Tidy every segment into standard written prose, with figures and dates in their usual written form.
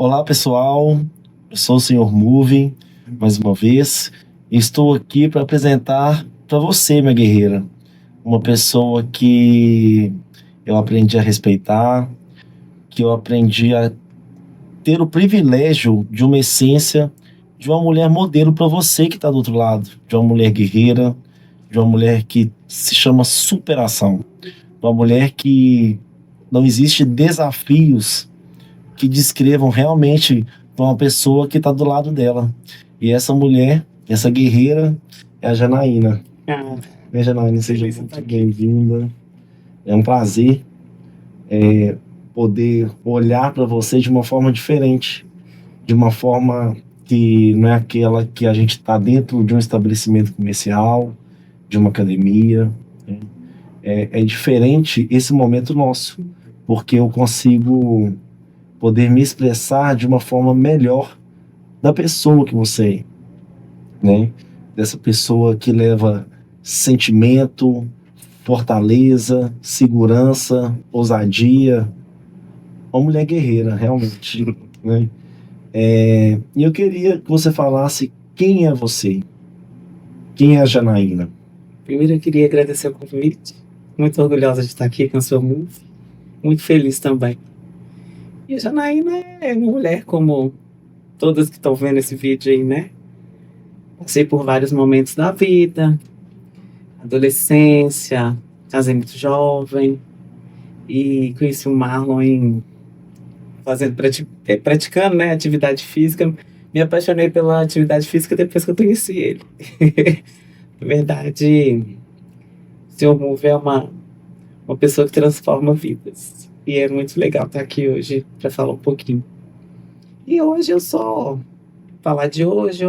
Olá, pessoal. Eu sou o Senhor Move, mais uma vez. E estou aqui para apresentar para você, minha guerreira, uma pessoa que eu aprendi a respeitar, que eu aprendi a ter o privilégio de uma essência de uma mulher modelo para você que está do outro lado, de uma mulher guerreira, de uma mulher que se chama superação, uma mulher que não existe desafios que descrevam realmente uma pessoa que está do lado dela. E essa mulher, essa guerreira, é a Janaína. Ah, Janaína, seja feliz de muito estar aqui. bem-vinda. É um prazer poder olhar para você de uma forma diferente, de uma forma que não é aquela que a gente está dentro de um estabelecimento comercial, de uma academia, né? É diferente esse momento nosso, porque eu consigo poder me expressar de uma forma melhor da pessoa que você é, né? Dessa pessoa que leva sentimento, fortaleza, segurança, ousadia, uma mulher guerreira, realmente, né? E eu queria que você falasse quem é você, quem é a Janaína. Primeiro eu queria agradecer o convite. Muito orgulhosa de estar aqui com o seu Move. Muito feliz também. E a Janaína é uma mulher como todas que estão vendo esse vídeo aí, né? Passei por vários momentos da vida, adolescência, casei muito jovem e conheci o Marlon praticando, né, atividade física. Me apaixonei pela atividade física depois que eu conheci ele. Na verdade, o seu Move é uma pessoa que transforma vidas. E é muito legal estar aqui hoje para falar um pouquinho. E hoje eu sou. Falar de hoje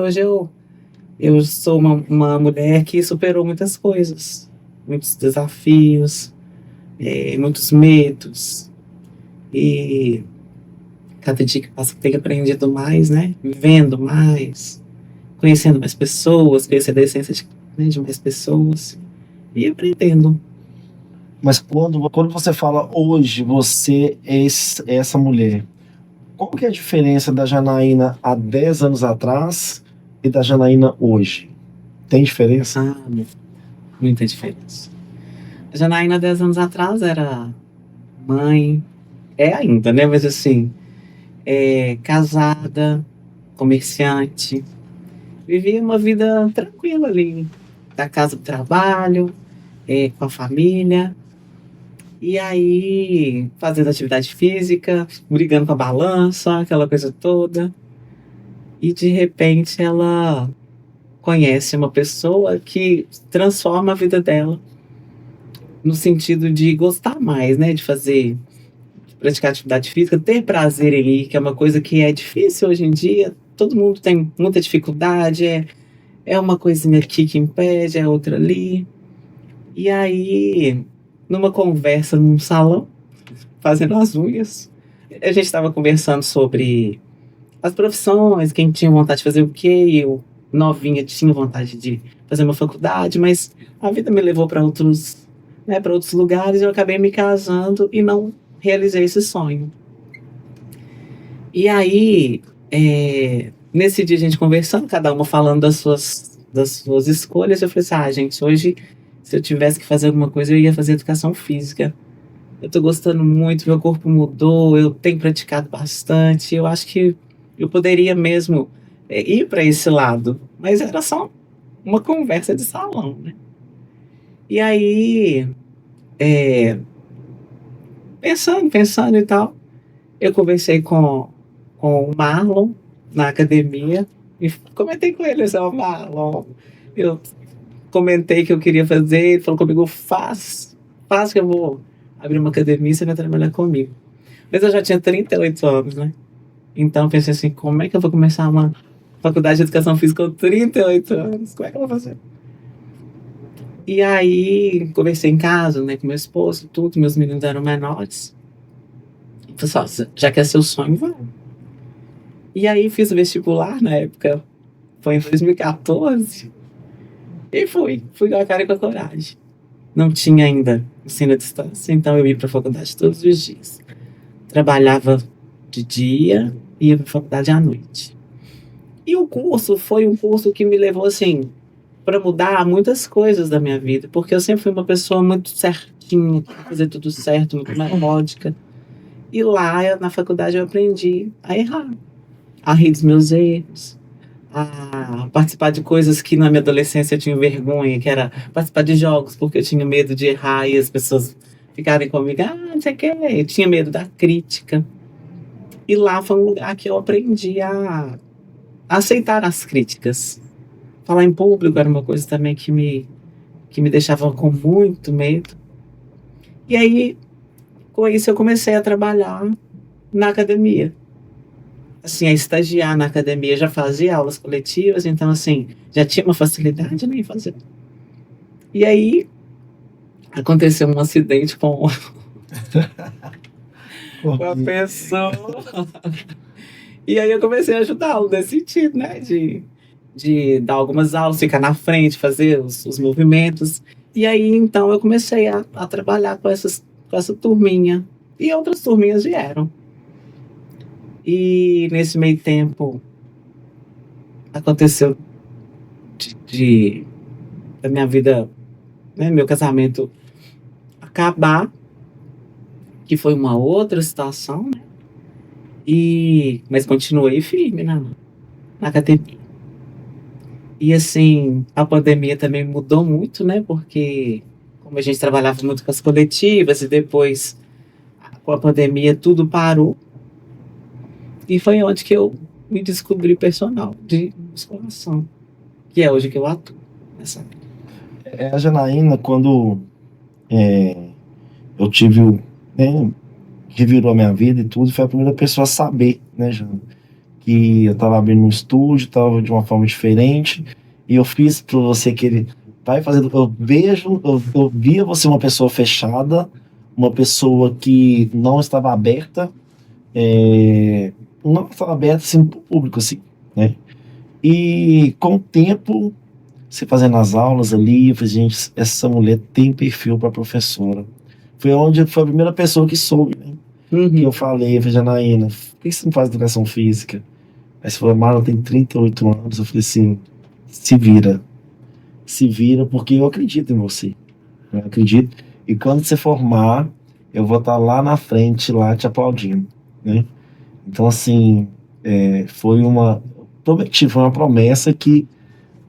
eu sou uma mulher que superou muitas coisas, muitos desafios, muitos medos. E cada dia que passa tenho aprendido mais, né? Vivendo mais, conhecendo mais pessoas, conhecendo a essência de mais pessoas e aprendendo. Mas quando você fala hoje, você é essa mulher, qual que é a diferença da Janaína há 10 anos atrás e da Janaína hoje? Tem diferença? Ah, muita diferença. A Janaína, 10 anos atrás, era mãe, é ainda, né? Mas assim, casada, comerciante, vivia uma vida tranquila ali, da casa do trabalho, com a família, e aí fazendo atividade física, brigando com a balança, aquela coisa toda. E de repente ela conhece uma pessoa que transforma a vida dela no sentido de gostar mais, né? De praticar atividade física, ter prazer em ir, que é uma coisa que é difícil hoje em dia. Todo mundo tem muita dificuldade, é uma coisinha aqui que impede, é outra ali. E aí, numa conversa num salão, fazendo as unhas, a gente estava conversando sobre as profissões, quem tinha vontade de fazer o quê, eu novinha tinha vontade de fazer uma faculdade, mas a vida me levou para outros, né, para outros lugares, eu acabei me casando e não realizei esse sonho. E aí, nesse dia a gente conversando, cada uma falando das suas escolhas, eu falei assim, gente, hoje, se eu tivesse que fazer alguma coisa, eu ia fazer educação física. Eu tô gostando muito, meu corpo mudou, eu tenho praticado bastante, eu acho que eu poderia mesmo ir para esse lado, mas era só uma conversa de salão, né? E aí, é, pensando e tal, eu conversei com o Marlon na academia e comentei com ele, assim, Marlon, eu comentei que eu queria fazer, ele falou comigo, faz que eu vou abrir uma academia e você vai trabalhar comigo. Mas eu já tinha 38 anos, né? Então eu pensei assim, como é que eu vou começar uma faculdade de educação física com 38 anos? Como é que eu vou fazer? E aí conversei em casa, né, com meu esposo, tudo, meus meninos eram menores. E falei assim, já que é seu sonho, vamos. E aí fiz o vestibular na época, foi em 2014, e fui com a cara e com a coragem. Não tinha ainda ensino à distância, então eu ia para a faculdade todos os dias. Trabalhava de dia ia para a faculdade à noite. E o curso foi um curso que me levou, assim, para mudar muitas coisas da minha vida, porque eu sempre fui uma pessoa muito certinha, que fazer tudo certo, muito metódica. E lá na faculdade eu aprendi a errar, a rir dos meus erros, a participar de coisas que na minha adolescência eu tinha vergonha, que era participar de jogos, porque eu tinha medo de errar e as pessoas ficarem comigo, não sei o que, eu tinha medo da crítica. E lá foi um lugar que eu aprendi a aceitar as críticas. Falar em público era uma coisa também que me deixava com muito medo. E aí, com isso, eu comecei a trabalhar na academia. Assim, a estagiar na academia, já fazia aulas coletivas, então, assim, já tinha uma facilidade em fazer. E aí, aconteceu um acidente com uma pessoa. E aí eu comecei a ajudá-lo nesse sentido, né? De dar algumas aulas, ficar na frente, fazer os movimentos. E aí, então, eu comecei a trabalhar com essa turminha. E outras turminhas vieram. E nesse meio tempo, aconteceu da minha vida, né, meu casamento acabar, que foi uma outra situação, né? Mas continuei firme na academia. E assim, a pandemia também mudou muito, né? Porque como a gente trabalhava muito com as coletivas e depois com a pandemia tudo parou. E foi onde que eu me descobri personal de musculação, que é hoje que eu atuo nessa área. A Janaína, quando eu tive né, revirou a minha vida e tudo, foi a primeira pessoa a saber, né, Jana, que eu tava abrindo um estúdio, tava de uma forma diferente, e eu fiz pra você que ele vai fazendo, eu via você uma pessoa fechada, uma pessoa que não estava aberta, não estava aberta assim pro público, assim, né, e com o tempo, você fazendo as aulas ali, eu falei, gente, essa mulher tem perfil para professora. Foi a primeira pessoa que soube, né? Que eu falei, Janaína, por que você não faz educação física? Aí você falou, Marlon, tem 38 anos. Eu falei assim, se vira, porque eu acredito em você. Eu acredito. E quando você formar, eu vou estar lá na frente, lá te aplaudindo, né? Então, assim, foi uma promessa que,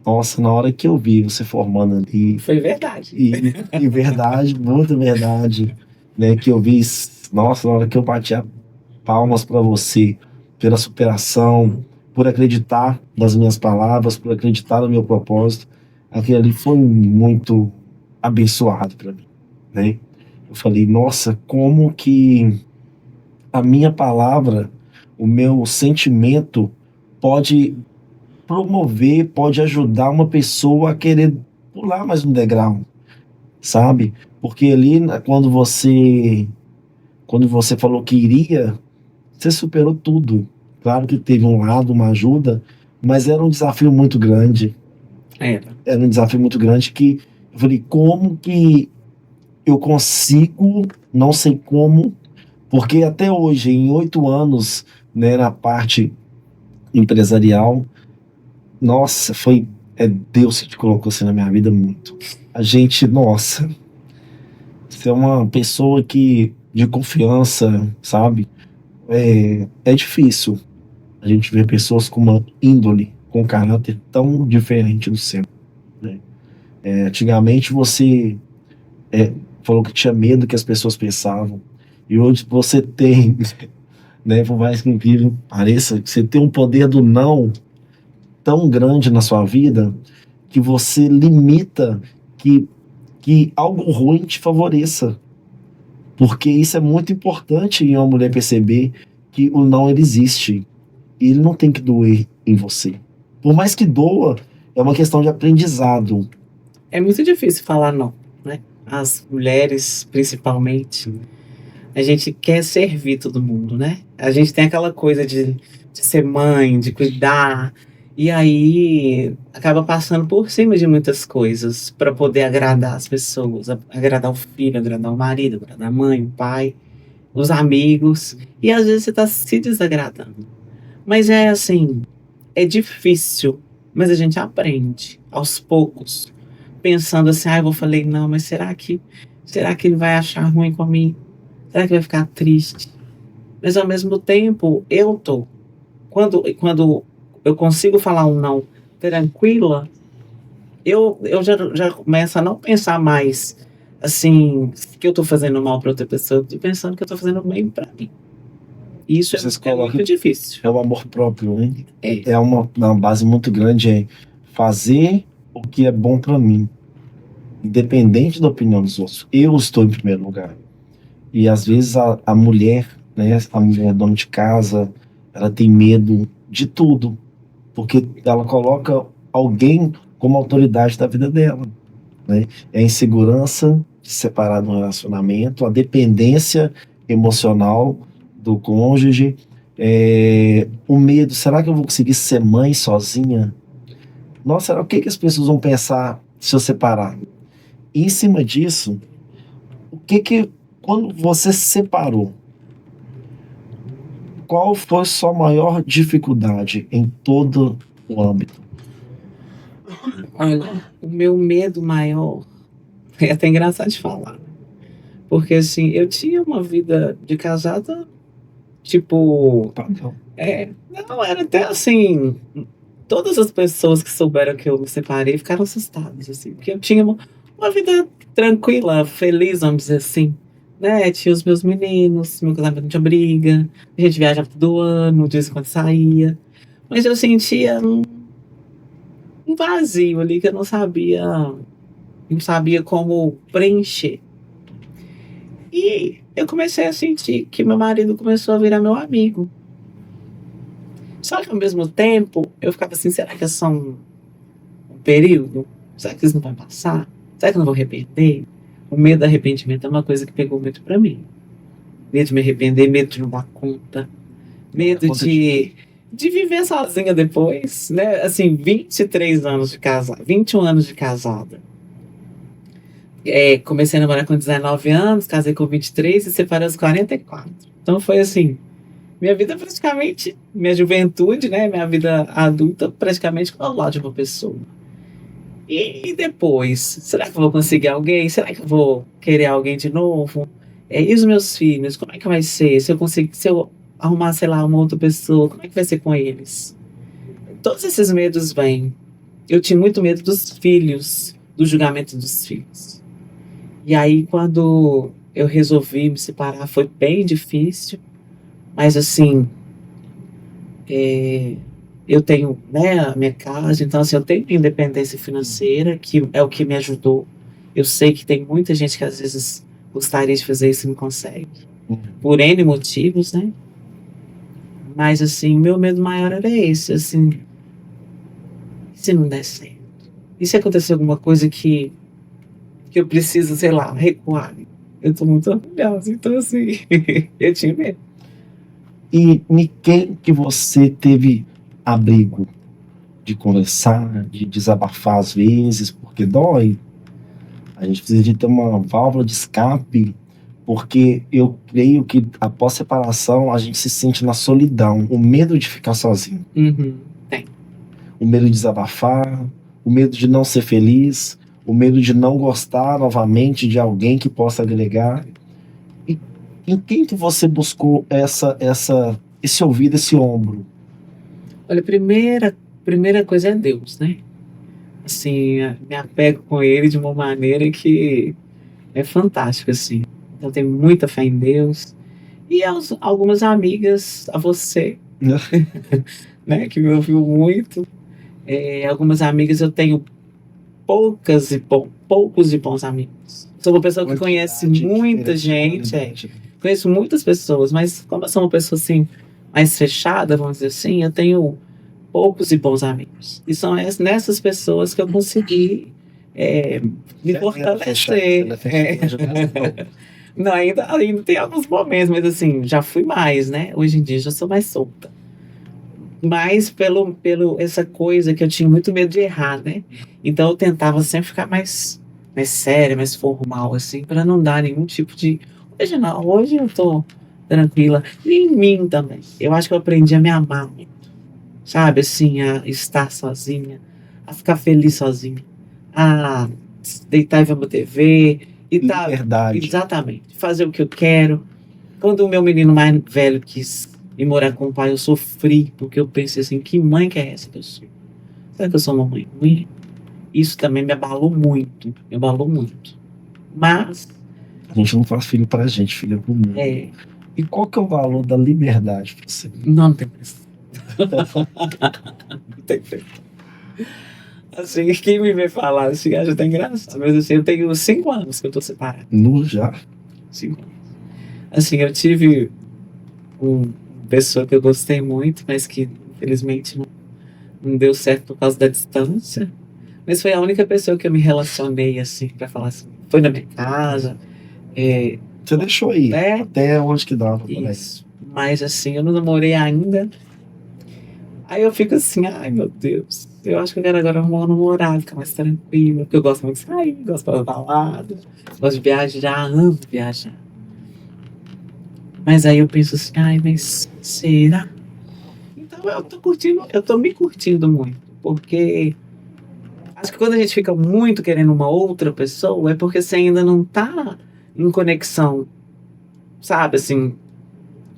nossa, na hora que eu vi você formando ali, Foi verdade. e verdade, muita verdade, né? Que eu vi, nossa, na hora que eu bati palmas para você pela superação, por acreditar nas minhas palavras, por acreditar no meu propósito. Aquilo ali foi muito abençoado para mim, né? Eu falei, nossa, como que a minha palavra, o meu sentimento pode promover, pode ajudar uma pessoa a querer pular mais um degrau, sabe? Porque ali, quando você falou que iria, você superou tudo. Claro que teve um lado, uma ajuda, mas era um desafio muito grande. Era um desafio muito grande que eu falei, como que eu consigo, não sei como, porque até hoje, em 8 anos, né, na parte empresarial, nossa, é Deus que te colocou assim na minha vida muito. A gente, nossa, você é uma pessoa de confiança, sabe? É difícil a gente ver pessoas com uma índole, com um caráter tão diferente do seu, né? Antigamente você falou que tinha medo que as pessoas pensavam, e hoje você tem, né, por mais que incrível pareça, você tem um poder do não tão grande na sua vida que você limita que, que algo ruim te favoreça. Porque isso é muito importante em uma mulher perceber que o não ele existe. E ele não tem que doer em você. Por mais que doa, é uma questão de aprendizado. É muito difícil falar não, né? As mulheres, principalmente. A gente quer servir todo mundo, né? A gente tem aquela coisa de ser mãe, de cuidar. E aí acaba passando por cima de muitas coisas para poder agradar as pessoas, agradar o filho, agradar o marido, agradar a mãe, o pai, os amigos. E às vezes você está se desagradando. Mas é assim, é difícil, mas a gente aprende aos poucos, pensando assim, eu vou falei, não, mas será que ele vai achar ruim comigo? Será que vai ficar triste? Mas ao mesmo tempo, quando eu consigo falar um não tranquila, eu já começo a não pensar mais assim, que eu tô fazendo mal para outra pessoa, eu tô pensando que eu tô fazendo bem para mim. Isso Vocês é colocam muito difícil. é o amor próprio, né? É. É uma base muito grande, é fazer o que é bom para mim, independente da opinião dos outros. Eu estou em primeiro lugar. E às vezes a mulher, né, a mulher dona de casa, ela tem medo de tudo, porque ela coloca alguém como autoridade da vida dela, né? É a insegurança de separar do relacionamento, a dependência emocional do cônjuge, o medo, será que eu vou conseguir ser mãe sozinha? Nossa, será o que que as pessoas vão pensar se eu separar? E em cima disso, o que que, quando você se separou, qual foi sua maior dificuldade em todo o âmbito? Olha, o meu medo maior é até engraçado de falar, porque assim, eu tinha uma vida de casada, tipo, Padrão. não era até assim, todas as pessoas que souberam que eu me separei ficaram assustadas, assim, porque eu tinha uma vida tranquila, feliz, vamos dizer assim, né? Tinha os meus meninos, meu casamento não tinha briga, a gente viajava todo ano, de vez em quando saía, mas eu sentia um vazio ali que eu não sabia como preencher. E eu comecei a sentir que meu marido começou a virar meu amigo. Só que ao mesmo tempo, eu ficava assim, será que é só um período? Será que isso não vai passar? Será que eu não vou arrepender? O medo do arrependimento é uma coisa que pegou muito pra mim. Medo de me arrepender, medo de não dar conta, medo Conta de de viver sozinha depois, né? Assim, 23 anos de casada, 21 anos de casada. Comecei a namorar com 19 anos, casei com 23 e separei aos 44. Então foi assim, minha vida praticamente, minha juventude, né? Minha vida adulta praticamente ao lado de uma pessoa. E depois, será que eu vou conseguir alguém? Será que eu vou querer alguém de novo? E os meus filhos, como é que vai ser? Se eu arrumar, sei lá, uma outra pessoa, como é que vai ser com eles? Todos esses medos vêm. Eu tinha muito medo dos filhos, do julgamento dos filhos. E aí, quando eu resolvi me separar, foi bem difícil, mas assim, eu tenho, né, a minha casa, então assim, eu tenho independência financeira, que é o que me ajudou. Eu sei que tem muita gente que às vezes gostaria de fazer isso e não consegue, por N motivos, né? Mas assim, meu medo maior era esse, assim, e se não der certo? E se acontecer alguma coisa que eu preciso, sei lá, recuar? Eu tô muito orgulhosa, então assim, eu tinha medo. E em quem que você teve abrigo de conversar, de desabafar às vezes, porque dói. A gente precisa de ter uma válvula de escape, porque eu creio que após separação a gente se sente na solidão, o medo de ficar sozinho, Uhum, tem. o medo de desabafar, o medo de não ser feliz, o medo de não gostar novamente de alguém que possa agregar. E em quem que você buscou esse ouvido, esse ombro? Olha, a primeira coisa é Deus, né? Assim, me apego com Ele de uma maneira que é fantástica, assim. Então, eu tenho muita fé em Deus. E algumas amigas, a você, né, que me ouviu muito. Algumas amigas eu tenho poucos e bons amigos. Sou uma pessoa que conhece muita gente, conheço muitas pessoas, mas como eu sou uma pessoa assim, mais fechada, vamos dizer assim, eu tenho poucos e bons amigos. E são nessas pessoas que eu consegui me fortalecer. Não, ainda tem alguns momentos, mas assim, já fui mais, né? Hoje em dia já sou mais solta. Mas pelo essa coisa que eu tinha muito medo de errar, né? Então eu tentava sempre ficar mais séria, mais formal, assim, para não dar nenhum tipo de. Hoje não, hoje eu tô tranquila. E em mim também. Eu acho que eu aprendi a me amar muito. sabe? Assim, a estar sozinha, a ficar feliz sozinha, a deitar e ver uma TV e tá Liberdade. exatamente, fazer o que eu quero. Quando o meu menino mais velho quis ir morar com o pai, eu sofri, porque eu pensei assim, que mãe que é essa que eu sou? Será que eu sou uma mãe ruim? Isso também me abalou muito, me abalou muito. Mas, A gente não faz filho pra gente, filho é pro mundo. é, E qual que é o valor da liberdade pra você? não tem preço. Não tem preço. Assim, quem me vê falar assim, acha até engraçado. Mas assim, eu tenho 5 anos que eu tô separado. No já. 5 anos. Assim, eu tive uma pessoa que eu gostei muito, mas que infelizmente não deu certo por causa da distância. Mas foi a única pessoa que eu me relacionei, assim, pra falar assim. Foi na minha casa. É, Você deixou aí, é até onde que dava, por aí. isso. Mas assim, eu não namorei ainda. Aí eu fico assim, ai meu Deus. Eu acho que eu quero agora arrumar um namorado, ficar mais tranquilo. Porque eu gosto muito de sair, gosto de balada, gosto de viajar, amo viajar. Mas aí eu penso assim, ai, mas será? Então eu tô curtindo, eu tô me curtindo muito. Porque acho que quando a gente fica muito querendo uma outra pessoa, é porque você ainda não tá em conexão, sabe, assim,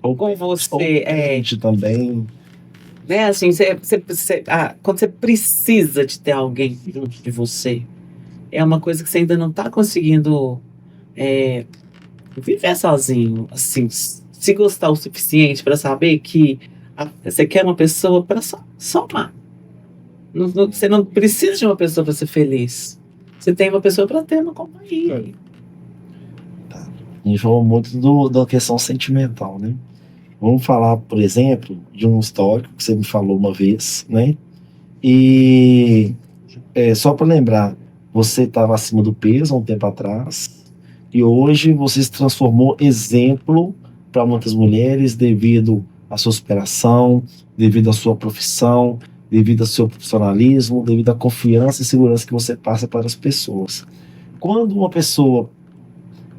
Ou com você. gente também. Né, assim, quando você precisa de ter alguém junto de você, é uma coisa que você ainda não tá conseguindo é, viver sozinho, assim, se gostar o suficiente para saber que você quer uma pessoa para só amar. Você não precisa de uma pessoa para ser feliz. Você tem uma pessoa para ter uma companhia. Tá. A gente falou muito da questão sentimental, né? Vamos falar, por exemplo, de um histórico que você me falou uma vez, né? E só para lembrar, você estava acima do peso há um tempo atrás e hoje você se transformou exemplo para muitas mulheres devido à sua superação, devido à sua profissão, devido ao seu profissionalismo, devido à confiança e segurança que você passa para as pessoas. Quando uma pessoa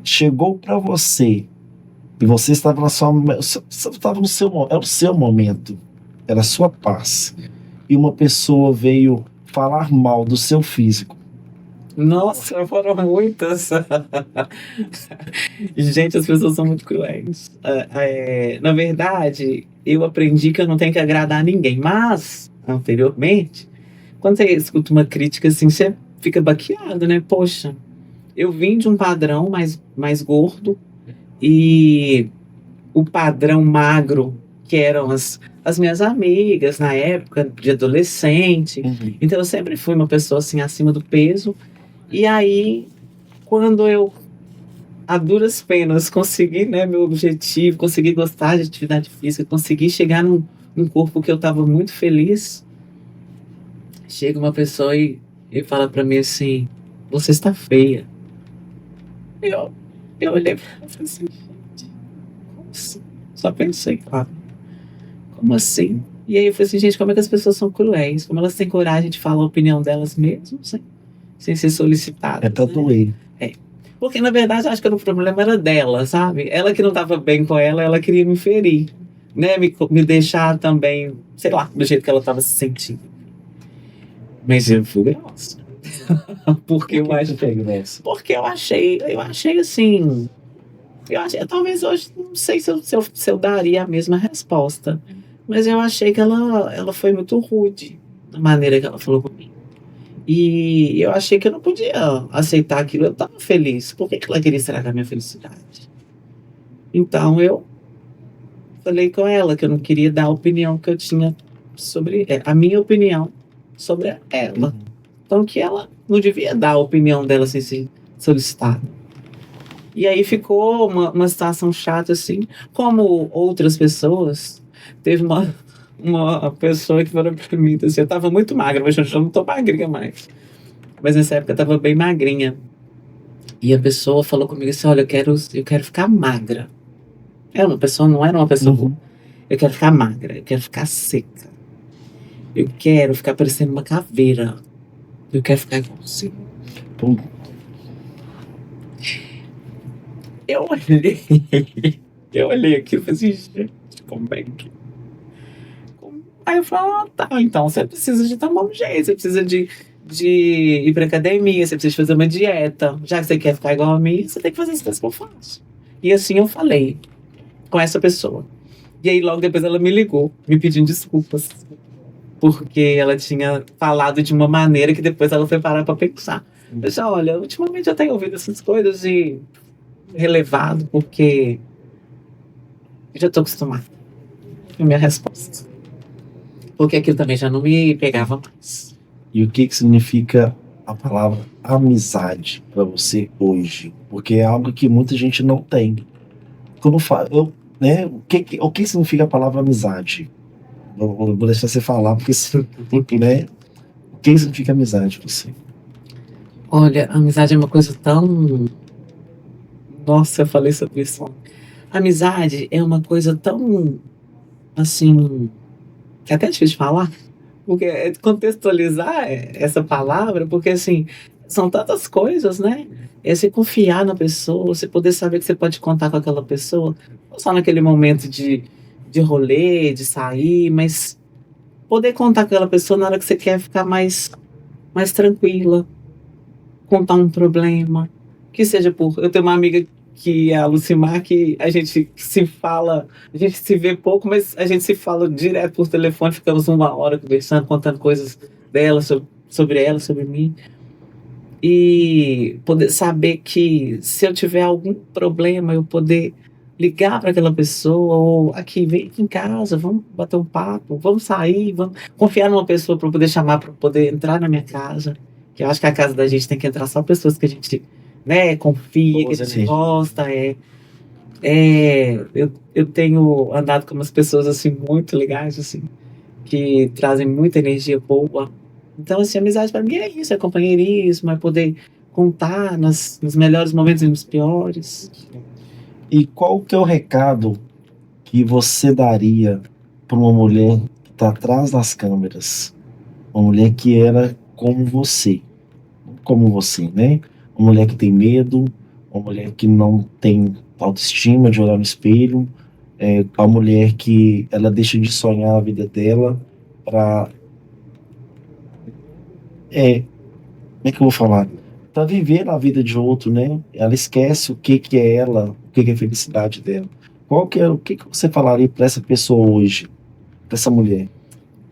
chegou para você e você estava você estava no seu, era o seu momento, era a sua paz, e uma pessoa veio falar mal do seu físico. Nossa, foram muitas. Gente, as pessoas são muito cruéis. Na verdade, eu aprendi que eu não tenho que agradar ninguém. Mas, anteriormente, quando você escuta uma crítica assim, você fica baqueado, né? Poxa, eu vim de um padrão mais gordo e o padrão magro, que eram as minhas amigas na época de adolescente. Uhum. Então eu sempre fui uma pessoa assim acima do peso. E aí, quando eu, a duras penas, consegui, né, meu objetivo, consegui gostar de atividade física, consegui chegar num corpo que eu estava muito feliz, chega uma pessoa e fala pra mim assim, você está feia. Eu, eu olhei pra ela e falei assim, gente, como assim? Só pensei, claro, como assim? E aí eu falei assim, gente, como é que as pessoas são cruéis? Como elas têm coragem de falar a opinião delas mesmo, sem ser solicitadas, É pra né? doer. Porque, na verdade, eu acho que o problema era dela, sabe? Ela que não estava bem com ela queria me ferir, né? Me deixar também, sei lá, do jeito que ela estava se sentindo. Mas eu fui grossa. Porque eu acho porque eu achei assim. Talvez hoje, não sei se eu daria a mesma resposta. Mas eu achei que ela foi muito rude na maneira que ela falou comigo. E eu achei que eu não podia aceitar aquilo. Eu estava feliz. Por que ela queria estragar minha felicidade? Então eu falei com ela que eu não queria dar a opinião que eu tinha sobre a minha opinião sobre ela. Uhum. Então que ela não devia dar a opinião dela sem ser solicitada. E aí ficou uma situação chata assim, como outras pessoas. Teve uma pessoa que falou pra mim assim, eu tava muito magra, mas eu já não tô magrinha mais. Mas nessa época eu tava bem magrinha. E a pessoa falou comigo assim, olha, eu quero ficar magra. Não era uma pessoa boa. Uhum. Eu quero ficar magra, eu quero ficar seca. Eu quero ficar parecendo uma caveira. Eu quero ficar igual assim. Pum. Eu olhei, eu olhei aquilo e falei assim, gente, como é que... Aí eu falo, tá, então você precisa de tomar um jeito, você precisa de ir pra academia, você precisa fazer uma dieta. Já que você quer ficar igual a mim, você tem que fazer as coisas que eu faço. E assim eu falei com essa pessoa. E aí logo depois ela me ligou, me pedindo desculpas. Porque ela tinha falado de uma maneira que depois ela foi parar pra pensar. Eu disse, olha, ultimamente eu tenho ouvido essas coisas e relevado, porque eu já tô acostumada. Foi a minha resposta. Porque aquilo também já não me pegava mais. E o que significa a palavra amizade para você hoje? Porque é algo que muita gente não tem. Como eu, né? O que significa a palavra amizade? Eu vou deixar você falar, porque, né? O que significa amizade para você? Olha, amizade é uma coisa tão. Nossa, eu falei sobre isso. Amizade é uma coisa tão, assim, que é até difícil de falar, porque é de contextualizar essa palavra, porque, assim, são tantas coisas, né? É você confiar na pessoa, você poder saber que você pode contar com aquela pessoa, não só naquele momento de rolê, de sair, mas poder contar com aquela pessoa na hora que você quer ficar mais tranquila, contar um problema, que seja por. Eu tenho uma amiga que é a Lucimar, que a gente se fala, a gente se vê pouco, mas a gente se fala direto por telefone, ficamos uma hora conversando, contando coisas dela, sobre ela, sobre mim. E poder saber que se eu tiver algum problema, eu poder ligar para aquela pessoa, ou aqui, vem aqui em casa, vamos bater um papo, vamos sair, vamos confiar numa pessoa para poder chamar, para poder entrar na minha casa. Que eu acho que a casa da gente tem que entrar só pessoas que a gente, né, confia, que a gente gosta. Eu tenho andado com umas pessoas assim muito legais, assim, que trazem muita energia boa. Então, assim, amizade para mim é isso, é companheirismo, é poder contar nos melhores momentos e nos piores. E qual que é o recado que você daria para uma mulher que está atrás das câmeras? Uma mulher que era como você, né? Uma mulher que tem medo, uma mulher que não tem autoestima de olhar no espelho, a mulher que ela deixa de sonhar a vida dela para, como é que eu vou falar? Para viver a vida de outro, né? Ela esquece o que que é ela, o que que é a felicidade dela. O que que você falaria para essa pessoa hoje, para essa mulher?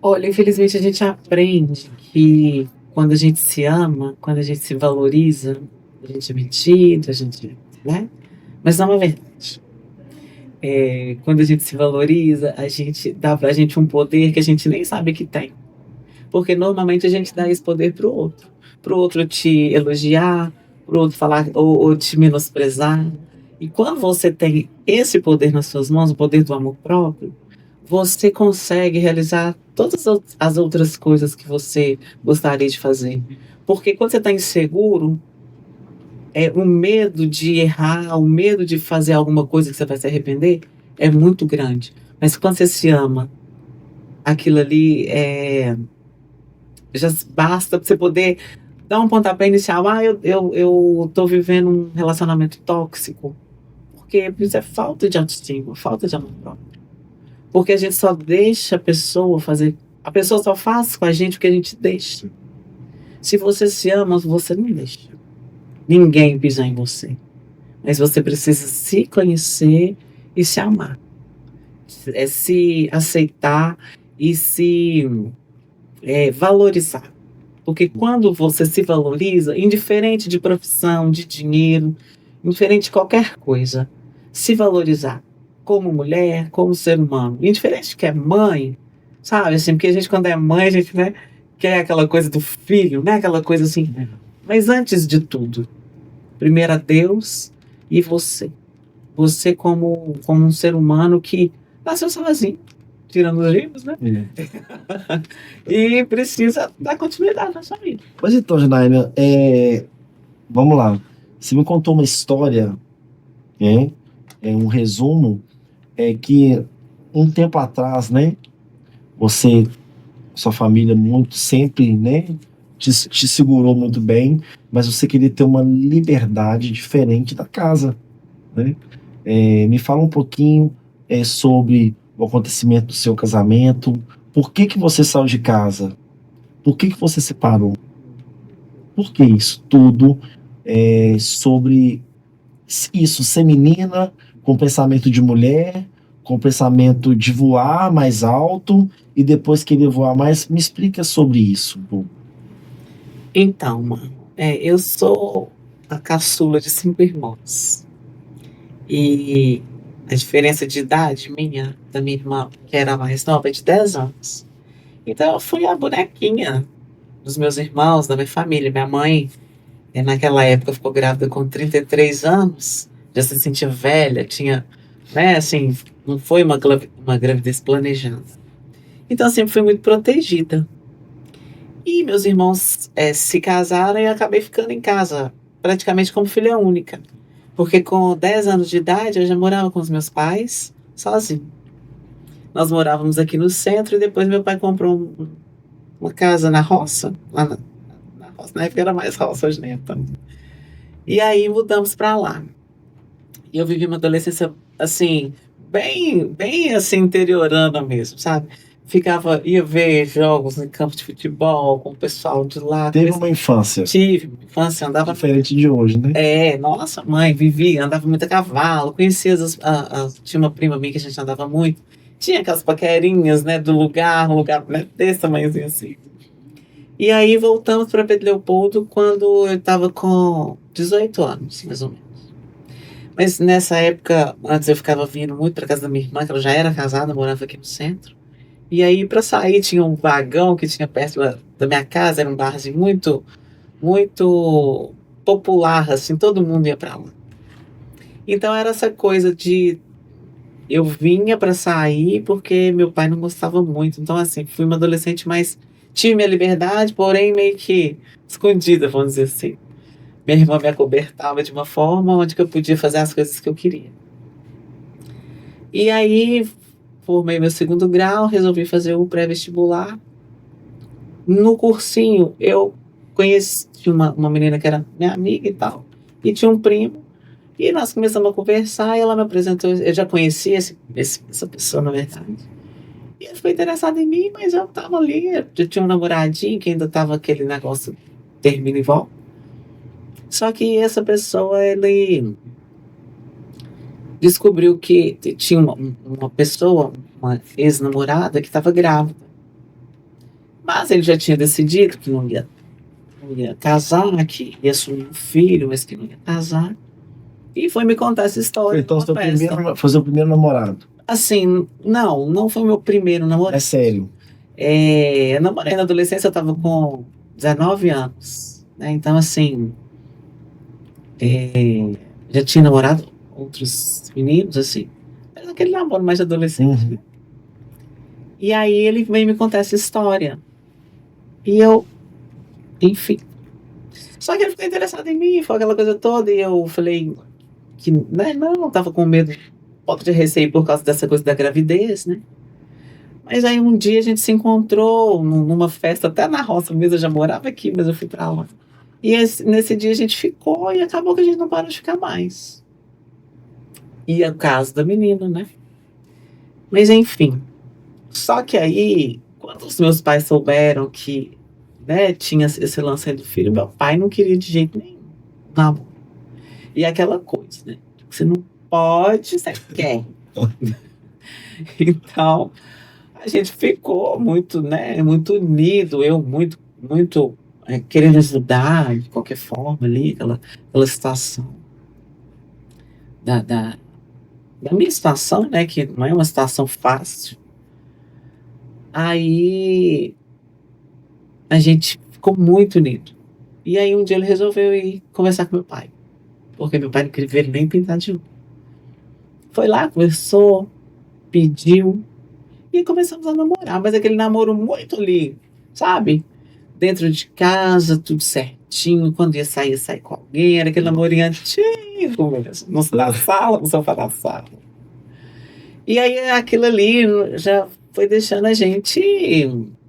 Olha, infelizmente a gente aprende que quando a gente se ama, quando a gente se valoriza, a gente é metido, a gente, né? Mas não é verdade. Quando a gente se valoriza, a gente dá pra gente um poder que a gente nem sabe que tem. Porque normalmente a gente dá esse poder pro outro te elogiar, pro outro falar ou te menosprezar. E quando você tem esse poder nas suas mãos, o poder do amor próprio, você consegue realizar todas as outras coisas que você gostaria de fazer. Porque quando você está inseguro, o medo de errar, o medo de fazer alguma coisa que você vai se arrepender é muito grande. Mas quando você se ama, aquilo ali já basta para você poder dar um pontapé inicial. Eu tô vivendo um relacionamento tóxico. Porque isso é falta de autoestima, falta de amor próprio. Porque a gente só deixa a pessoa fazer. A pessoa só faz com a gente o que a gente deixa. Se você se ama, você não deixa ninguém pisar em você. Mas você precisa se conhecer e se amar. É se aceitar e se valorizar. Porque quando você se valoriza, indiferente de profissão, de dinheiro, indiferente de qualquer coisa, se valorizar como mulher, como ser humano, indiferente de que é mãe, sabe? Assim, porque a gente, quando é mãe, a gente, né, quer aquela coisa do filho, né? Aquela coisa assim. Mas antes de tudo, primeiro a Deus e você. Você como um ser humano que nasceu sozinho, tirando os gêmeos, né? E precisa dar continuidade na sua vida. Pois então, Janaína, vamos lá. Você me contou uma história, um resumo, que um tempo atrás, né, sua família muito sempre, né, te segurou muito bem, mas você queria ter uma liberdade diferente da casa, né? Me fala um pouquinho sobre o acontecimento do seu casamento, Por que que você saiu de casa? Por que que você separou? Por que isso tudo é sobre isso, ser menina, com pensamento de mulher, com pensamento de voar mais alto e depois querer voar mais? Me explica sobre isso, pô. Então, mano, eu sou a caçula de 5 irmãos. E a diferença de idade minha, da minha irmã, que era a mais nova, é de 10 anos. Então eu fui a bonequinha dos meus irmãos, da minha família. Minha mãe, naquela época, ficou grávida com 33 anos, já se sentia velha, tinha, né, assim, não foi uma gravidez planejada. Então eu sempre fui muito protegida. E meus irmãos se casaram e eu acabei ficando em casa, praticamente como filha única. Porque com 10 anos de idade eu já morava com os meus pais, sozinho. Nós morávamos aqui no centro e depois meu pai comprou uma casa na roça, lá na roça. Na época era mais roça, hoje nem é tanto. E aí mudamos para lá. E eu vivi uma adolescência, assim, bem assim, interiorana mesmo, sabe? Ia ver jogos em campo de futebol com o pessoal de lá. Teve uma infância Tive uma infância, andava. diferente de hoje, né? Nossa, mãe, vivia, andava muito a cavalo, conhecia tinha uma prima minha que a gente andava muito. Tinha aquelas paquerinhas, né, do lugar, um lugar, né, desse tamanhozinho assim. E aí voltamos para Pedro Leopoldo quando eu estava com 18 anos, mais ou menos. Mas nessa época, antes eu ficava vindo muito para casa da minha irmã, que ela já era casada, morava aqui no centro. E aí para sair tinha um vagão que tinha perto da minha casa, era um barzinho muito popular, assim, todo mundo ia para lá. Então era essa coisa de eu vinha para sair porque meu pai não gostava muito. Então assim, fui uma adolescente, mas tive minha liberdade, porém meio que escondida, vamos dizer assim. Minha irmã me acobertava de uma forma onde que eu podia fazer as coisas que eu queria. E aí formei meu segundo grau, resolvi fazer o pré-vestibular. No cursinho eu conheci uma menina que era minha amiga e tal, e tinha um primo. E nós começamos a conversar e ela me apresentou. Eu já conhecia essa pessoa, na verdade. E ele ficou interessado em mim, mas eu tava ali. Eu tinha um namoradinho que ainda tava aquele negócio termina e volta. Só que essa pessoa, ele descobriu que tinha uma pessoa, uma ex-namorada, que estava grávida. Mas ele já tinha decidido que não ia casar, que ia assumir um filho, mas que não ia casar. E foi me contar essa história. Então, foi seu primeiro namorado? Assim, não foi meu primeiro namorado. É sério? Eu namorei na adolescência, eu tava com 19 anos, né? Então, assim, já tinha namorado outros meninos, assim. Mas aquele namoro mais de adolescente. Uhum. E aí ele veio me contar essa história. E eu, enfim. Só que ele ficou interessado em mim, foi aquela coisa toda, e eu falei que, né, não, tava com medo, um pouco de receio por causa dessa coisa da gravidez, né? Mas aí um dia a gente se encontrou numa festa, até na roça mesmo, eu já morava aqui, mas eu fui pra lá. E nesse dia a gente ficou e acabou que a gente não parou de ficar mais. E é o caso da menina, né? Mas enfim. Só que aí, quando os meus pais souberam que, né, tinha esse lance aí do filho, meu pai não queria de jeito nenhum namoro. E aquela coisa, né? Você não pode, você quer. Então, a gente ficou muito, né, muito unido, eu muito querendo ajudar de qualquer forma ali, aquela situação da minha situação, né, que não é uma situação fácil. Aí a gente ficou muito unido. E aí um dia ele resolveu ir conversar com meu pai, porque meu pai não queria ver ele nem pintar de novo. Foi lá, conversou, pediu, e começamos a namorar, mas aquele namoro muito ali, sabe? Dentro de casa, tudo certinho. Quando ia sair com alguém, era aquele namorinho antigo mesmo. No sofá da sala. E aí aquilo ali já foi deixando a gente,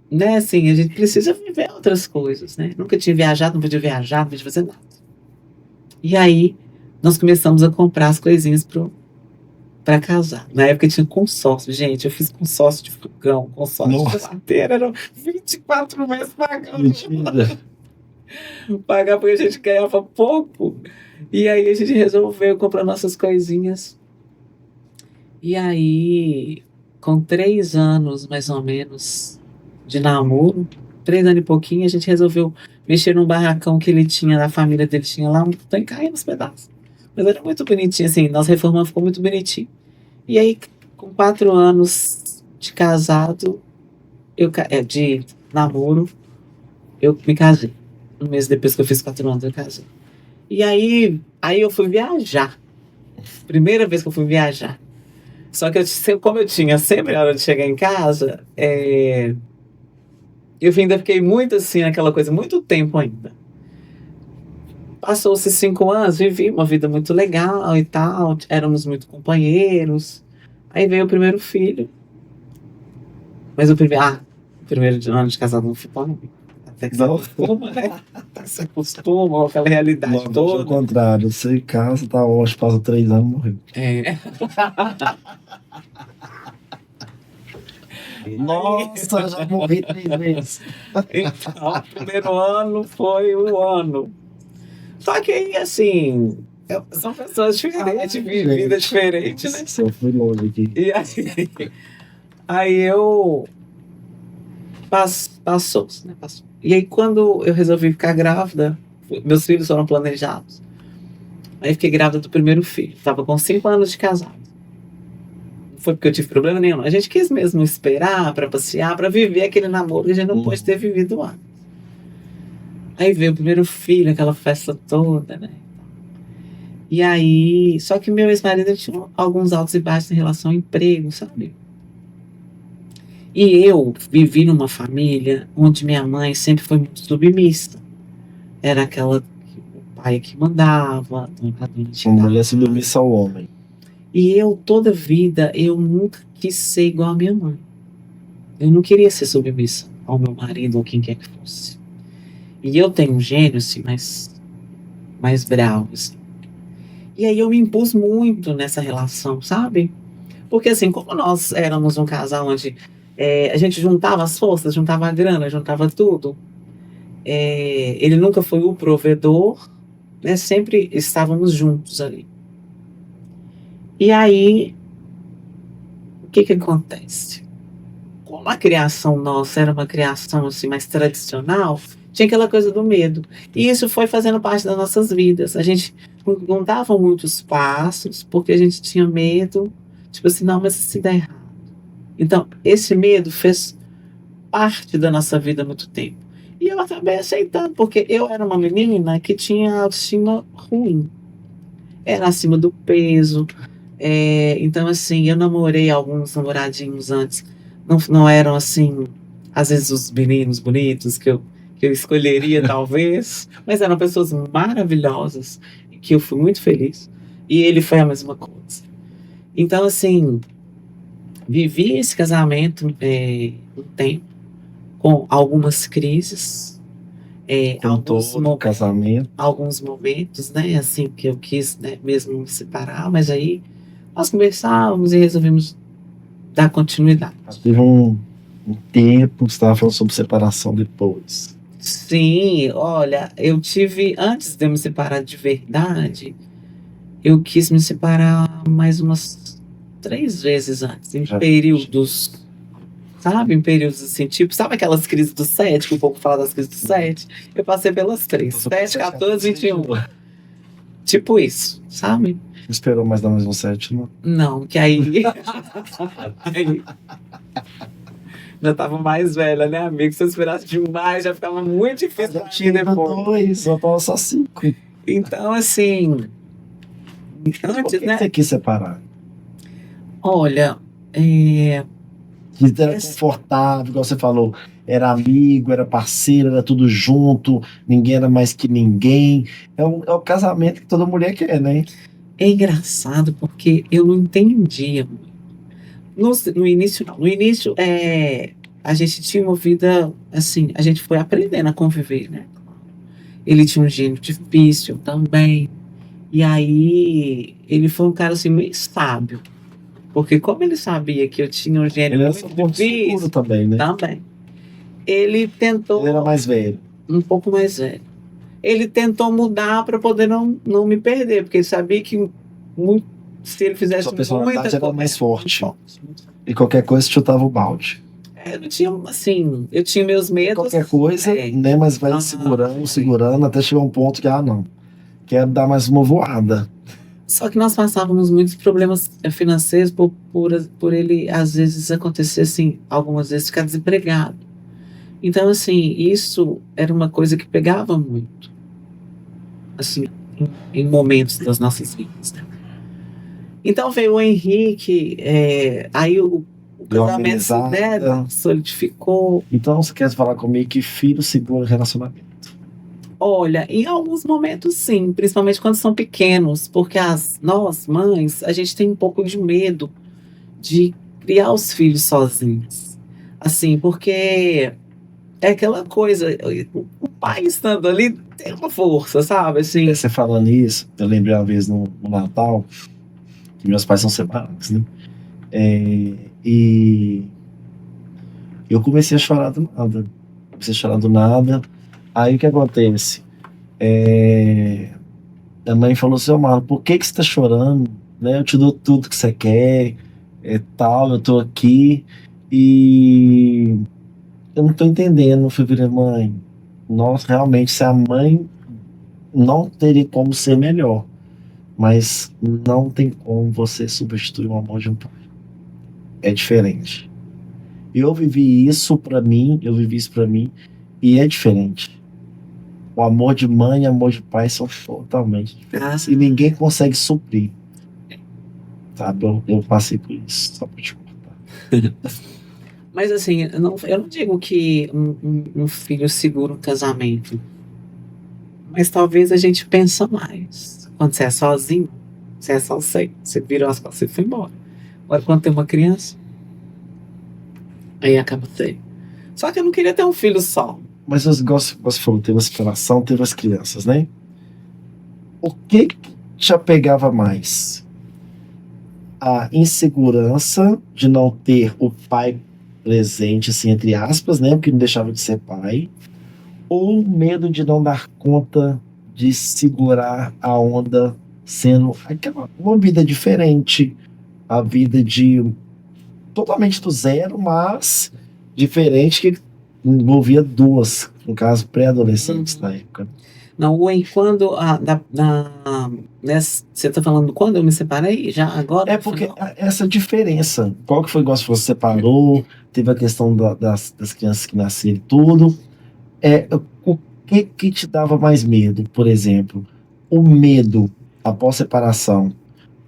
né, assim, a gente precisa viver outras coisas, né? Nunca tinha viajado, não podia viajar, não podia fazer nada. E aí nós começamos a comprar as coisinhas pro pra casar. Na época tinha consórcio. Gente, eu fiz consórcio de fogão, consórcio de Nossa. geladeira. Eram 24 meses pagando. Mentira. Pagar porque a gente ganhava pouco. E aí a gente resolveu comprar nossas coisinhas. E aí, com 3 anos mais ou menos de namoro, 3 anos e pouquinho, a gente resolveu mexer num barracão que ele tinha, da família dele tinha lá, um tanque caindo nos pedaços. Mas era muito bonitinho, assim, nós reformamos, ficou muito bonitinho. E aí, com 4 anos de casado, de namoro, eu me casei. Um mês depois que eu fiz 4 anos, eu casei. E aí eu fui viajar. Primeira vez que eu fui viajar. Só que como eu tinha sempre a hora de chegar em casa, eu ainda fiquei muito assim, naquela coisa, muito tempo ainda. Passou-se 5 anos, vivi uma vida muito legal e tal, éramos muito companheiros. Aí veio o primeiro filho. Mas o primeiro ano de casado não foi bom. Até que se Não. acostuma, né? Até que se acostuma com aquela realidade Logo, ao toda. contrário, você casa, tá ótimo, passa 3 anos, morreu. É. Nossa, já morri 3 vezes. Então, o primeiro ano foi o ano. Só que aí, assim, são pessoas diferentes, vida diferente, né? Nossa, eu fui longe aqui. E aí eu passou, né? Passou. E aí quando eu resolvi ficar grávida, meus filhos foram planejados. Aí fiquei grávida do primeiro filho. Tava com 5 anos de casado. Não foi porque eu tive problema nenhum. A gente quis mesmo esperar pra passear, pra viver aquele namoro que a gente não pôde ter vivido antes. Aí veio o primeiro filho, aquela festa toda, né? E aí, só que meu ex-marido tinha alguns altos e baixos em relação ao emprego, sabe? E eu vivi numa família onde minha mãe sempre foi muito submissa. Era aquela que o pai que mandava, a dona de Uma mulher casa. submissa ao homem. E eu, toda vida, eu nunca quis ser igual a minha mãe. Eu não queria ser submissa ao meu marido ou quem quer que fosse. E eu tenho um gênio, assim, mais bravo, assim. E aí eu me impus muito nessa relação, sabe? Porque assim, como nós éramos um casal onde a gente juntava as forças, juntava a grana, juntava tudo, ele nunca foi o provedor, né? Sempre estávamos juntos ali. E aí, o que acontece? Como a criação nossa era uma criação assim, mais tradicional, tinha aquela coisa do medo. E isso foi fazendo parte das nossas vidas. A gente não dava muitos passos, porque a gente tinha medo, tipo assim, não, mas se der errado. Então, esse medo fez parte da nossa vida há muito tempo. E eu acabei aceitando, porque eu era uma menina que tinha autoestima ruim. Era acima do peso. Então, assim, eu namorei alguns namoradinhos antes. Não eram, assim, às vezes os meninos bonitos que eu escolheria, talvez. Mas eram pessoas maravilhosas, que eu fui muito feliz. E ele foi a mesma coisa. Então, assim, vivi esse casamento um tempo, com algumas crises, Com todo casamento. alguns momentos, né, assim, que eu quis, né, mesmo me separar, mas aí nós conversávamos e resolvemos dar continuidade. Teve um tempo, você estava falando sobre separação depois. Sim, olha, eu tive, antes de eu me separar de verdade, eu quis me separar mais umas 3 vezes antes, em períodos, sabe? Em períodos assim, tipo, sabe aquelas crises do 7, que o povo fala das crises do 7? Eu passei pelas 3, 7, 14, 21. Tipo isso, sabe? Não esperou mais dar mais um 7, não? Não, que aí já tava mais velha, né, amigo? Se eu esperasse demais, já ficava muito difícil pra mim depois. Só tava só 5. Então, assim, Por que né? você quis separar? Olha, Que era confortável, igual você falou, era amigo, era parceiro, era tudo junto, ninguém era mais que ninguém. É o casamento que toda mulher quer, né? É engraçado porque eu não entendia. No início, não. No início, a gente tinha uma vida, assim, a gente foi aprendendo a conviver, né? Ele tinha um gênio difícil também. E aí, ele foi um cara, assim, meio sábio. Porque como ele sabia que eu tinha um gênio Ele era muito muito seguro difícil, também, né? também, ele tentou, Ele era mais velho. um pouco mais velho, ele tentou mudar para poder não me perder, porque ele sabia que se ele fizesse Sua personalidade muita era coisa, mais forte. muito forte. E qualquer coisa chutava o balde. Eu não tinha, assim, eu tinha meus medos. Qualquer coisa, né? Mas vai segurando até chegar um ponto que, não, quero dar mais uma voada. Só que nós passávamos muitos problemas financeiros por ele, às vezes, acontecer assim, algumas vezes ficar desempregado. Então, assim, isso era uma coisa que pegava muito, assim, em momentos das nossas vidas, né? Então veio o Henrique, aí o Deu uma casamento amenizada. solidificou. Então, você quer falar comigo que filho segura relacionamento? Olha, em alguns momentos sim, principalmente quando são pequenos, porque nós, mães, a gente tem um pouco de medo de criar os filhos sozinhos. Assim, porque é aquela coisa, o pai estando ali tem uma força, sabe? Assim, Você falando isso, eu lembrei uma vez no Natal, que meus pais são separados, né? E eu comecei a chorar do nada. Aí o que acontece? A mãe falou assim: Marlon, por que você tá chorando? Né? Eu te dou tudo que você quer, tal, eu tô aqui e eu não tô entendendo. Eu falei, mãe, nossa, realmente, se a mãe não teria como ser melhor, mas não tem como você substituir o amor de um pai. É diferente. Eu vivi isso pra mim, e é diferente. O amor de mãe e o amor de pai são totalmente diferentes. E ninguém consegue suprir. Sabe? Eu passei por isso, só pra te contar. mas assim, eu não digo que um filho segura um casamento, mas talvez a gente pensa mais. Quando você é sozinho, você é só você virou as costas e foi embora. Agora, quando tem uma criança, aí acaba sendo. Só que eu não queria ter um filho só. Mas você falou, teve a separação, teve as crianças, né? O que te apegava mais? A insegurança de não ter o pai presente, assim, entre aspas, né? Porque não deixava de ser pai. Ou medo de não dar conta de segurar a onda, sendo uma vida diferente, a vida de totalmente do zero, mas diferente, que envolvia duas, no caso, pré-adolescentes na época. Não, quando você está falando quando eu me separei? Já agora? É porque essa diferença, qual que foi igual se você separou, teve a questão das crianças que nasceram e tudo, o que te dava mais medo, por exemplo? O medo após separação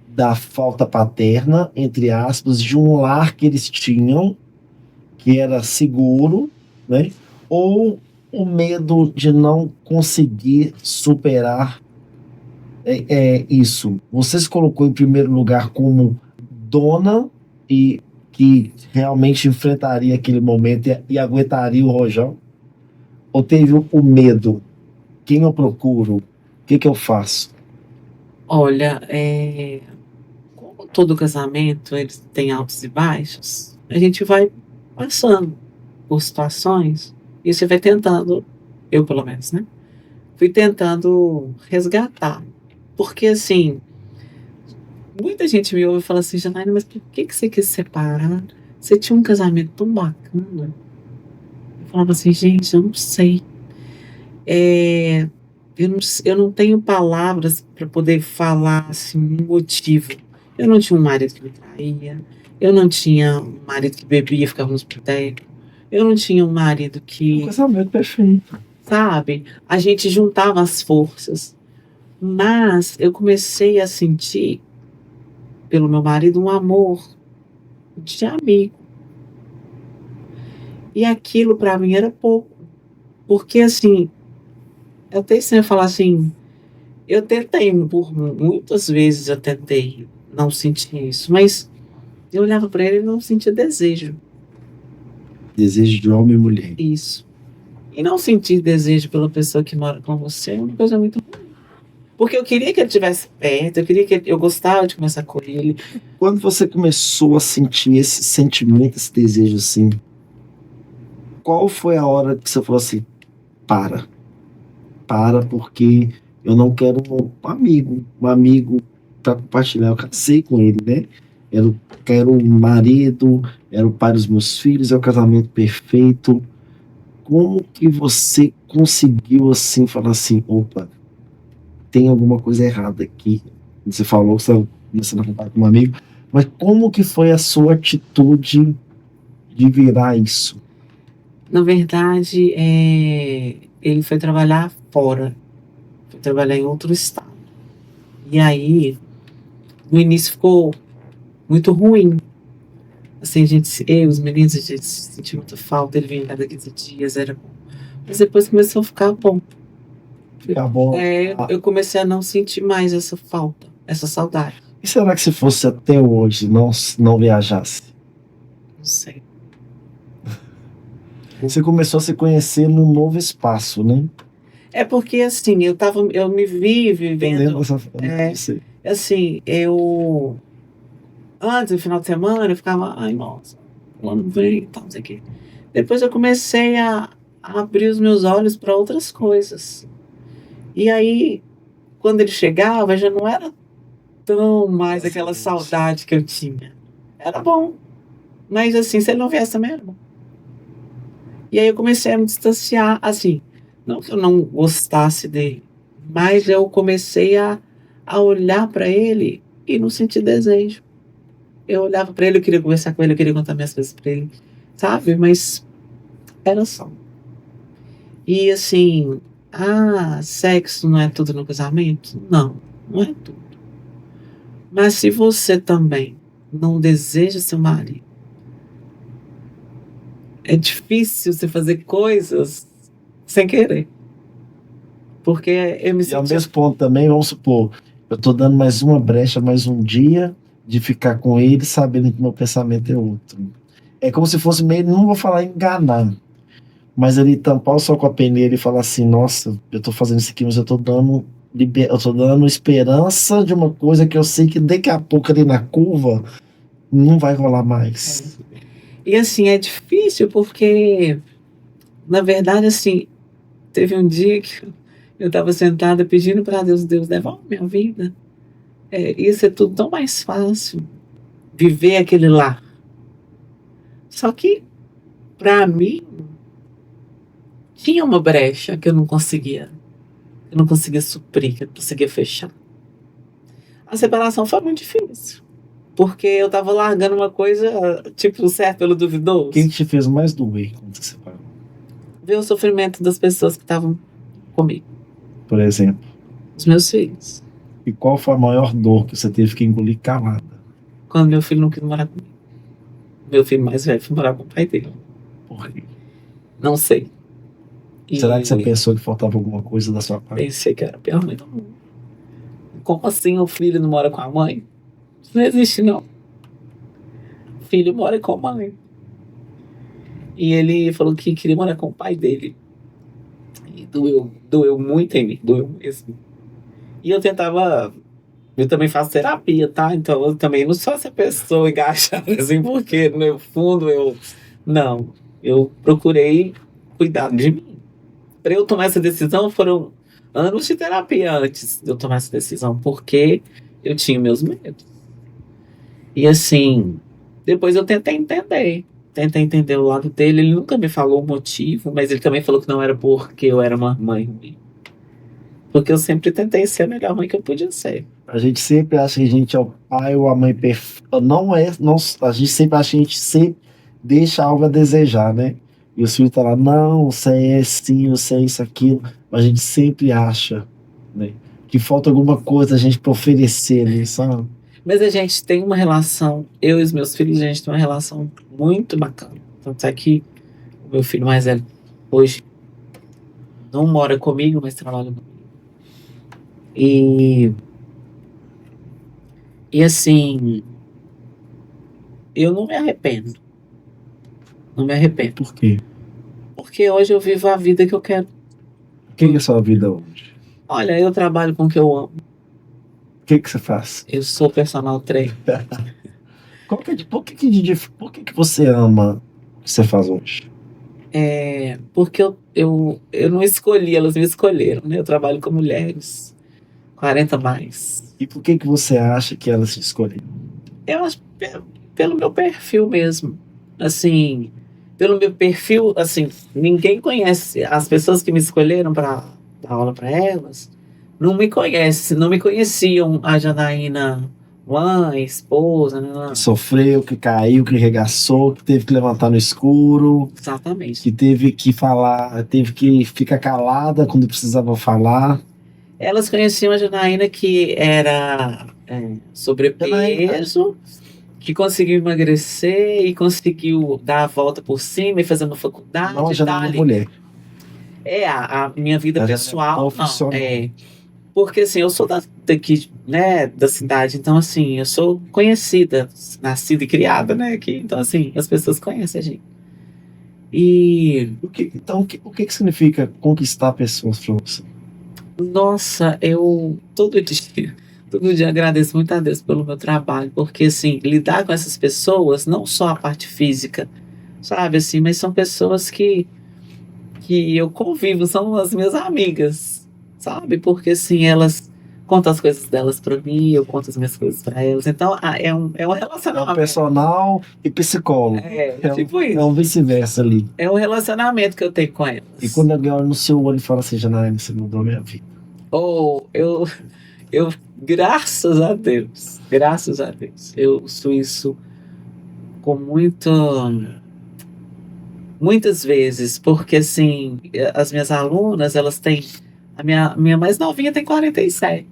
da falta paterna, entre aspas, de um lar que eles tinham, que era seguro, né? Ou o medo de não conseguir superar isso? Você se colocou em primeiro lugar como dona e que realmente enfrentaria aquele momento e aguentaria o rojão? Ou teve o medo? Quem eu procuro? O que eu faço? Olha, como todo casamento ele tem altos e baixos, a gente vai passando por situações e você vai tentando, eu pelo menos, né? Fui tentando resgatar. Porque assim, muita gente me ouve e fala assim, Janaína, mas por que você quis separar? Você tinha um casamento tão bacana. Eu falava assim, gente, eu não sei. Eu não tenho palavras para poder falar assim, um motivo. Eu não tinha um marido que me traía. Eu não tinha um marido que bebia e ficava nos botecos. Eu não tinha um marido que. Um casamento perfeito. Sabe? A gente juntava as forças. Mas eu comecei a sentir, pelo meu marido, um amor de amigo. E aquilo para mim era pouco. Porque assim, eu até sempre falar assim, eu tentei, por muitas vezes eu tentei não sentir isso, mas eu olhava para ele e não sentia desejo. Desejo de homem e mulher. Isso. E não sentir desejo pela pessoa que mora com você é uma coisa muito ruim. Porque eu queria que ele estivesse perto, eu gostava de conversar com ele. Quando você começou a sentir esse sentimento, esse desejo assim, qual foi a hora que você falou assim, para, porque eu não quero um amigo para compartilhar. Eu casei com ele, né? Quero um marido, era o pai dos meus filhos, é o casamento perfeito. Como que você conseguiu assim falar assim, opa, tem alguma coisa errada aqui? Você falou que você estava começando a contar com um amigo, mas como que foi a sua atitude de virar isso? Na verdade, ele foi trabalhar fora, foi trabalhar em outro estado. E aí, no início ficou muito ruim. Assim, os meninos, a gente sentiu muita falta, ele vinha cada 15 dias, era bom. Mas depois começou a ficar bom. Ficar bom. Eu comecei a não sentir mais essa falta, essa saudade. E será que se fosse até hoje, não viajasse? Não sei. Você começou a se conhecer num novo espaço, né? É porque, assim, eu me vi vivendo. Assim, antes do final de semana, eu ficava, ai, nossa, o ano vem e tal, não sei o quê. Depois eu comecei a abrir os meus olhos para outras coisas. E aí, quando ele chegava, já não era tão mais aquela saudade que eu tinha. Era bom. Mas, assim, se ele não viesse também era bom. E aí eu comecei a me distanciar, assim, não que eu não gostasse dele, mas eu comecei a olhar para ele e não sentir desejo. Eu olhava para ele, eu queria conversar com ele, eu queria contar minhas coisas para ele, sabe? Mas era só. E assim, sexo não é tudo no casamento? Não, não é tudo. Mas se você também não deseja seu marido, é difícil você fazer coisas sem querer. Porque eu me E ao mesmo ponto também, vamos supor, eu tô dando mais uma brecha, mais um dia de ficar com ele, sabendo que meu pensamento é outro. É como se fosse meio, não vou falar enganar, mas ele tampar o sol com a peneira e falar assim, nossa, eu tô fazendo isso aqui, mas eu tô dando esperança de uma coisa que eu sei que daqui a pouco ali na curva não vai rolar mais. E assim, é difícil porque, na verdade, assim, teve um dia que eu estava sentada pedindo para Deus, devolve minha vida. Ia ser tudo tão mais fácil, viver aquele lar. Só que, para mim, tinha uma brecha que eu não conseguia suprir, que eu não conseguia fechar. A separação foi muito difícil, porque eu estava largando uma coisa, tipo, certo pelo duvidoso. Quem te fez mais doer quando você separou? Ver o sofrimento das pessoas que estavam comigo. Por exemplo? Os meus filhos. E qual foi a maior dor que você teve que engolir calada? Quando meu filho não quis morar comigo. Meu filho mais velho foi morar com o pai dele. Por quê? Não sei. Será que você pensou que faltava alguma coisa da sua parte? Pensei que era a pior mãe do mundo. Como assim o filho não mora com a mãe? Isso não existe, não. O filho mora com a mãe. E ele falou que queria morar com o pai dele. E doeu muito em mim, doeu mesmo. E eu também faço terapia, tá? Então eu também não sou essa pessoa engajada assim, porque no fundo não, eu procurei cuidar de mim. Para eu tomar essa decisão foram anos de terapia antes de eu tomar essa decisão, porque eu tinha meus medos. E assim, depois eu tentei entender o lado dele. Ele nunca me falou o motivo, mas ele também falou que não era porque eu era uma mãe ruim. Porque eu sempre tentei ser a melhor mãe que eu podia ser. A gente sempre acha que a gente é o pai ou a mãe perfeita. Não é, não, a gente sempre acha que a gente sempre deixa algo a desejar, né? E o filho tá lá, não, você é assim, você é isso, aquilo. Mas a gente sempre acha, né, que falta alguma coisa a gente pra oferecer ali, sabe? Mas a gente tem uma relação, eu e os meus filhos, a gente tem uma relação muito bacana. Tanto é que o meu filho mais velho hoje não mora comigo, mas trabalha comigo. E assim, eu não me arrependo. Não me arrependo. Por quê? Porque hoje eu vivo a vida que eu quero. O que é a sua vida hoje? Olha, eu trabalho com o que eu amo. O que que você faz? Eu sou personal trainer. Por que que você ama o que você faz hoje? Porque eu não escolhi, elas me escolheram, né? Eu trabalho com mulheres, 40 mais. E por que que você acha que elas te escolheram? Eu acho pelo meu perfil mesmo. Assim, pelo meu perfil, assim, ninguém conhece. As pessoas que me escolheram para dar aula para elas não me conhecem, não me conheciam a Janaína, mãe, esposa, né? Que sofreu, que caiu, que regaçou, que teve que levantar no escuro, Exatamente. que teve que falar, teve que ficar calada quando precisava falar. Elas conheciam a Janaína que era Janaína, sobrepeso, que conseguiu emagrecer e conseguiu dar a volta por cima e fazer uma não a faculdade e tal Janaína ali. mulher, A minha vida a Janaína pessoal, não. profissional. Porque assim, eu sou daqui, né, da cidade, então assim, eu sou conhecida, nascida e criada, né, aqui. Então assim, as pessoas conhecem a gente. E, Então, o que que significa conquistar pessoas para você? nossa, eu todo dia agradeço muito a Deus pelo meu trabalho, porque assim, lidar com essas pessoas, não só a parte física, sabe assim, mas são pessoas que eu convivo, são as minhas amigas, sabe? Porque assim, elas contam as coisas delas pra mim, eu conto as minhas coisas pra elas. Então, é um É um relacionamento. personal e psicólogo. Tipo É um isso. vice-versa ali. É um relacionamento que eu tenho com E elas. quando alguém olha no seu olho e fala assim, Janaína, você mudou minha vida. Ou eu, graças a Deus, eu sou isso com muitas vezes, porque assim, as minhas alunas, elas têm, minha mais novinha tem 47.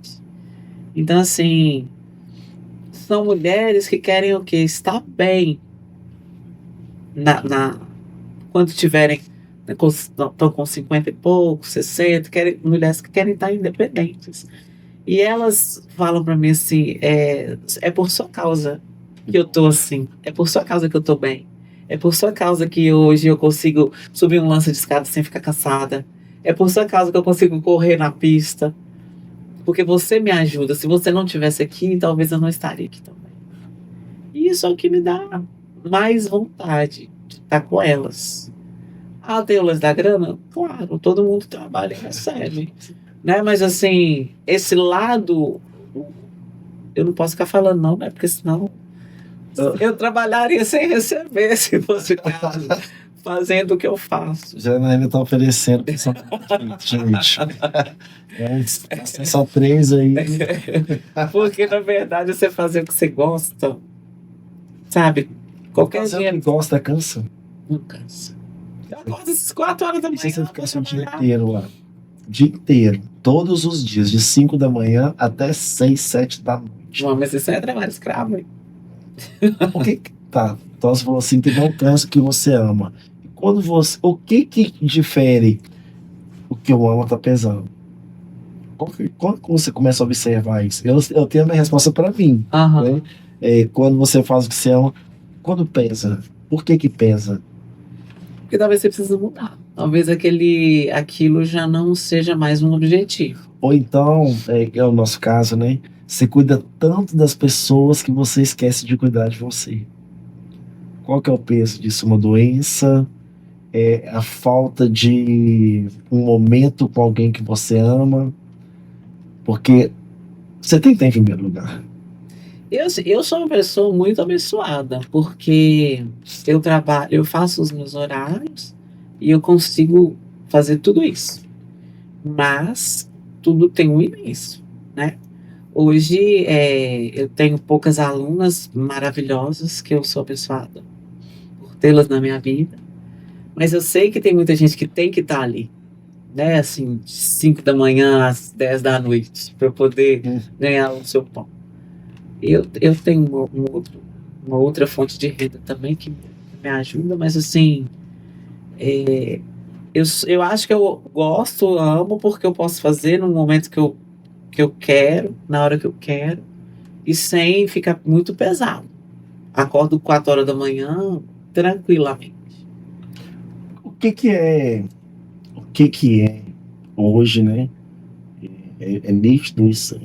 Então, assim, são mulheres que querem o quê? Estar bem quando tiverem, né, estão com 50 e poucos, 60, mulheres que querem estar independentes. E elas falam para mim assim, é por sua causa que eu tô assim, é por sua causa que eu tô bem. É por sua causa que hoje eu consigo subir um lance de escada sem ficar cansada. É por sua causa que eu consigo correr na pista. Porque você me ajuda. Se você não estivesse aqui, talvez eu não estaria aqui também. E isso é o que me dá mais vontade de estar com elas. Ah, tem o lance da grana? Claro, todo mundo trabalha e recebe. Né? Mas assim, esse lado, eu não posso ficar falando não, né? Porque senão eu trabalharia sem receber, se fosse o caso, fazendo o que eu faço. Janaína está oferecendo gente. Só três aí. Porque, na verdade, você fazer o que você gosta, sabe? Qualquer Fazer o dinheiro que gosta cansa. não cansa. Eu acordo às 4 horas da E se manhã. você ficasse o dia inteiro lá? O dia inteiro, todos os dias, de 5 da manhã até 6, 7 da noite. Não, mas isso é trabalho escravo, hein? Tá, então você falou assim, que não cansa o que você ama. O que que difere o que eu amo tá pesando? Quando você começa a observar isso? Eu tenho a minha resposta para mim, Aham. né? Quando você faz o que você ama, quando pesa? Por que que pesa? Porque talvez você precise mudar. Talvez aquilo já não seja mais um objetivo. Ou então, é o nosso caso, né? Você cuida tanto das pessoas que você esquece de cuidar de você. Qual que é o peso disso? Uma doença? É a falta de um momento com alguém que você ama? Porque você tem tempo em primeiro lugar. Eu sou uma pessoa muito abençoada, porque eu faço os meus horários e eu consigo fazer tudo isso. Mas tudo tem um início, né? Hoje eu tenho poucas alunas maravilhosas que eu sou abençoada por tê-las na minha vida, mas eu sei que tem muita gente que tem que estar ali, né? Assim, de 5 da manhã às 10 da noite, para poder ganhar o seu pão. Eu tenho uma outra fonte de renda também que me ajuda, mas assim, eu acho que eu gosto, amo, porque eu posso fazer no momento que eu quero, na hora que eu quero, e sem ficar muito pesado. Acordo 4 horas da manhã, tranquilamente. O que que é hoje, né? É nítido isso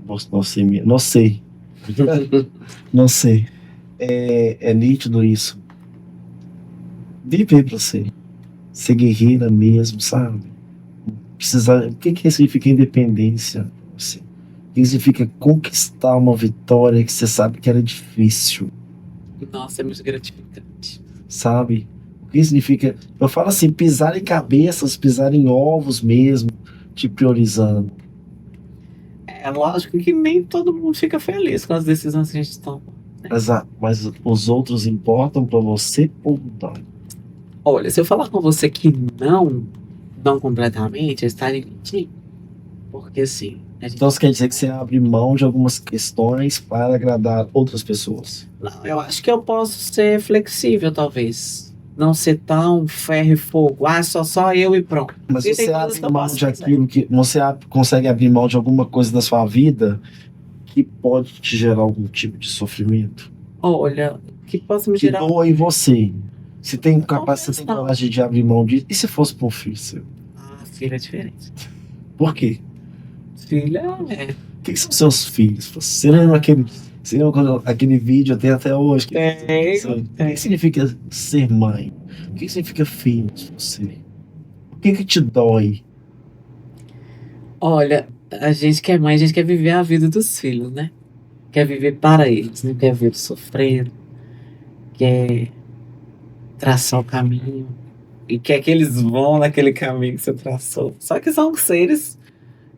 você, não sei, não sei. É nítido isso. Viver pra você. Ser guerreira mesmo, sabe? Precisar, o que que significa independência pra você? O que significa conquistar uma vitória que você sabe que era difícil, Nossa, é muito gratificante. sabe? O que significa, eu falo assim, pisar em cabeças, pisar em ovos mesmo, te priorizando. É lógico que nem todo mundo fica feliz com as decisões que a gente toma. Mas os outros importam pra você ou não? Olha, se eu falar com você que não completamente, eu estaria mentindo. Porque assim, a gente. Então isso quer dizer que você abre mão de algumas questões para agradar outras pessoas. Não, eu acho que eu posso ser flexível, talvez. Não ser tão ferro e fogo. Ah, só eu e pronto. Mas E tem você coisas abre que eu mão posso de fazer. aquilo que você consegue abrir mão de alguma coisa da sua vida que pode te gerar algum tipo de sofrimento, Olha, que possa me que gerar. doa em você. Se tem capacidade, você tem Não. coragem de abrir mão disso. E se fosse para um filho seu? Ah, filho é diferente. Por quê? Filha é. O que são seus filhos? Você lembra aquele vídeo até hoje? O que significa ser mãe? O que significa filho de você? O que te dói? Olha, a gente que é mãe, a gente quer viver a vida dos filhos, né? Quer viver para eles, não quer ver eles sofrendo, quer traçar o caminho e quer que eles vão naquele caminho que você traçou. Só que são seres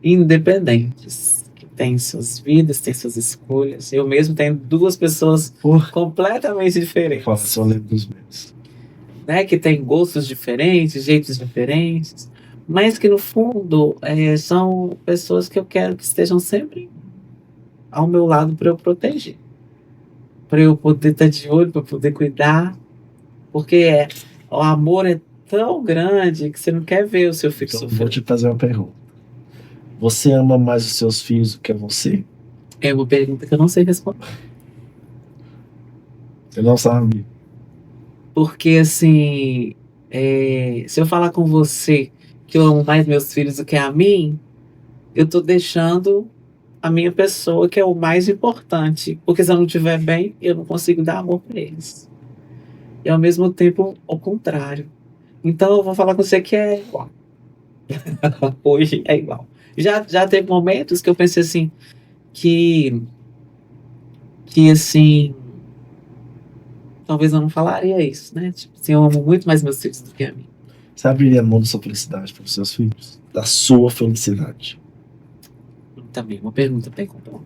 independentes, que têm suas vidas, têm suas escolhas. Eu mesmo tenho duas pessoas Por completamente diferentes, fala, só lembro dos meus. né? Que têm gostos diferentes, jeitos diferentes, mas que no fundo são pessoas que eu quero que estejam sempre ao meu lado para eu proteger, para eu poder estar de olho, para poder cuidar, porque o amor é tão grande que você não quer ver o seu filho Então, vou sofrer. te fazer uma pergunta. Você ama mais os seus filhos do que você? É uma pergunta que eu não sei responder. Você não sabe? Porque, assim, se eu falar com você que eu amo mais meus filhos do que a mim, eu tô deixando a minha pessoa, que é o mais importante. Porque se eu não estiver bem, eu não consigo dar amor para eles. E ao mesmo tempo, ao contrário. Então eu vou falar com você que é igual. Hoje é igual. Já teve momentos que eu pensei assim, que assim, talvez eu não falaria isso, né? Tipo assim, eu amo muito mais meus filhos do que a mim. Você abriria mão da sua felicidade para os seus filhos? Da sua felicidade. Também uma pergunta bem complexa.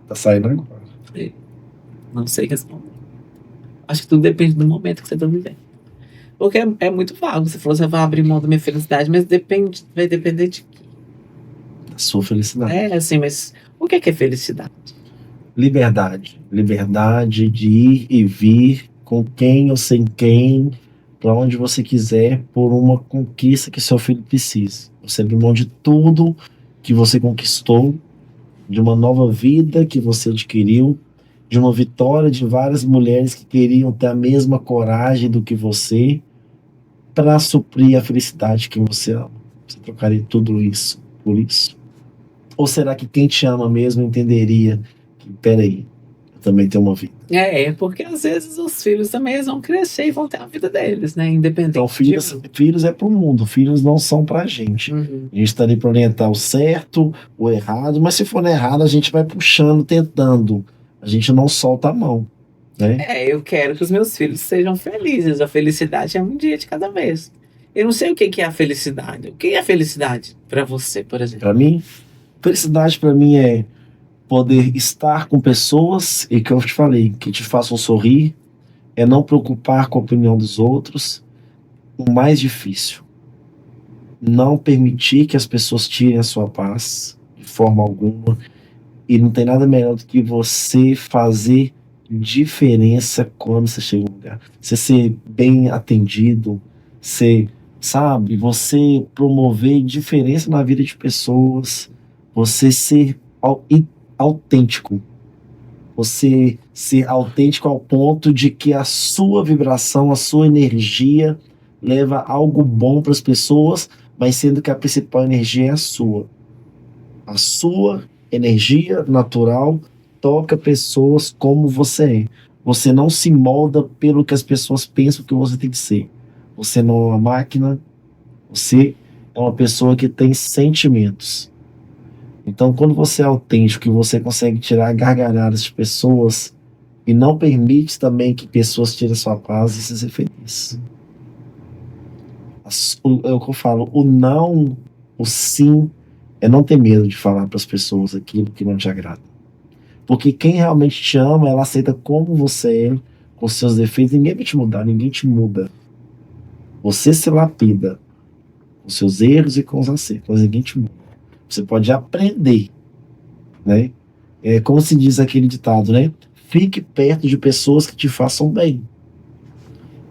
Tá saindo agora. Não sei responder. Acho que tudo depende do momento que você está vivendo. Porque é muito vago. Você falou que você vai abrir mão da minha felicidade, mas vai depender de quê? Da sua felicidade. Assim, mas o que é felicidade? Liberdade. Liberdade de ir e vir com quem ou sem quem, para onde você quiser, por uma conquista que seu filho precisa. Você abre mão de tudo que você conquistou, de uma nova vida que você adquiriu, de uma vitória de várias mulheres que queriam ter a mesma coragem do que você, para suprir a felicidade que você ama. Você trocaria tudo isso por isso? Ou será que quem te ama mesmo entenderia que, peraí, eu também tenho uma vida? Porque às vezes os filhos também eles vão crescer e vão ter a vida deles, né? Independente. Então, filhos é pro mundo, filhos não são pra gente. Uhum. A gente tá ali pra orientar o certo, o errado, mas se for errado, a gente vai puxando, tentando. A gente não solta a mão, né? Eu quero que os meus filhos sejam felizes. A felicidade é um dia de cada vez. Eu não sei o que é a felicidade. O que é a felicidade para você, por exemplo? Pra mim, felicidade pra mim é poder estar com pessoas, e que eu te falei, que te façam sorrir, é não preocupar com a opinião dos outros. O mais difícil, não permitir que as pessoas tirem a sua paz de forma alguma. E não tem nada melhor do que você fazer diferença quando você chega no lugar. Você ser bem atendido, sabe, você promover diferença na vida de pessoas, você ser autêntico. Você ser autêntico ao ponto de que a sua vibração, a sua energia leva algo bom para as pessoas, mas sendo que a principal energia é a sua. A sua energia natural toca pessoas como você é. Você não se molda pelo que as pessoas pensam que você tem que ser. Você não é uma máquina, você é uma pessoa que tem sentimentos. Então, quando você é autêntico e você consegue tirar gargalhadas de pessoas e não permite também que pessoas tirem sua paz, você ser feliz. É o que eu falo, o não, o sim, é não ter medo de falar para as pessoas aquilo que não te agrada. Porque quem realmente te ama, ela aceita como você é, com seus defeitos. Ninguém vai te mudar, ninguém te muda. Você se lapida com seus erros e com os acertos, mas ninguém te muda. Você pode aprender, né? É como se diz aquele ditado, né? Fique perto de pessoas que te façam bem.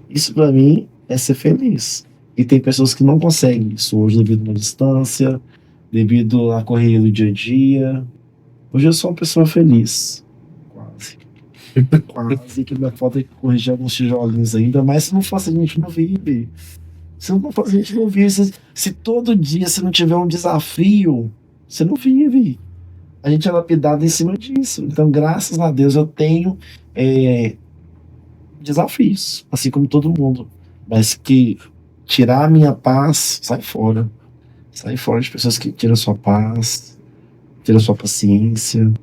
Isso para mim é ser feliz. E tem pessoas que não conseguem isso hoje devido a uma distância, devido à correria do dia a dia. Hoje eu sou uma pessoa feliz. Quase. Quase que minha falta é corrigir alguns tijolinhos ainda, mas se não fosse a gente não vive. Se não fosse a gente não vive. Se todo dia você não tiver um desafio, você não vive. A gente é lapidado em cima disso. Então, graças a Deus, eu tenho desafios, assim como todo mundo. Mas que tirar a minha paz, sai fora. Sai fora de pessoas que tiram sua paz, tiram sua paciência.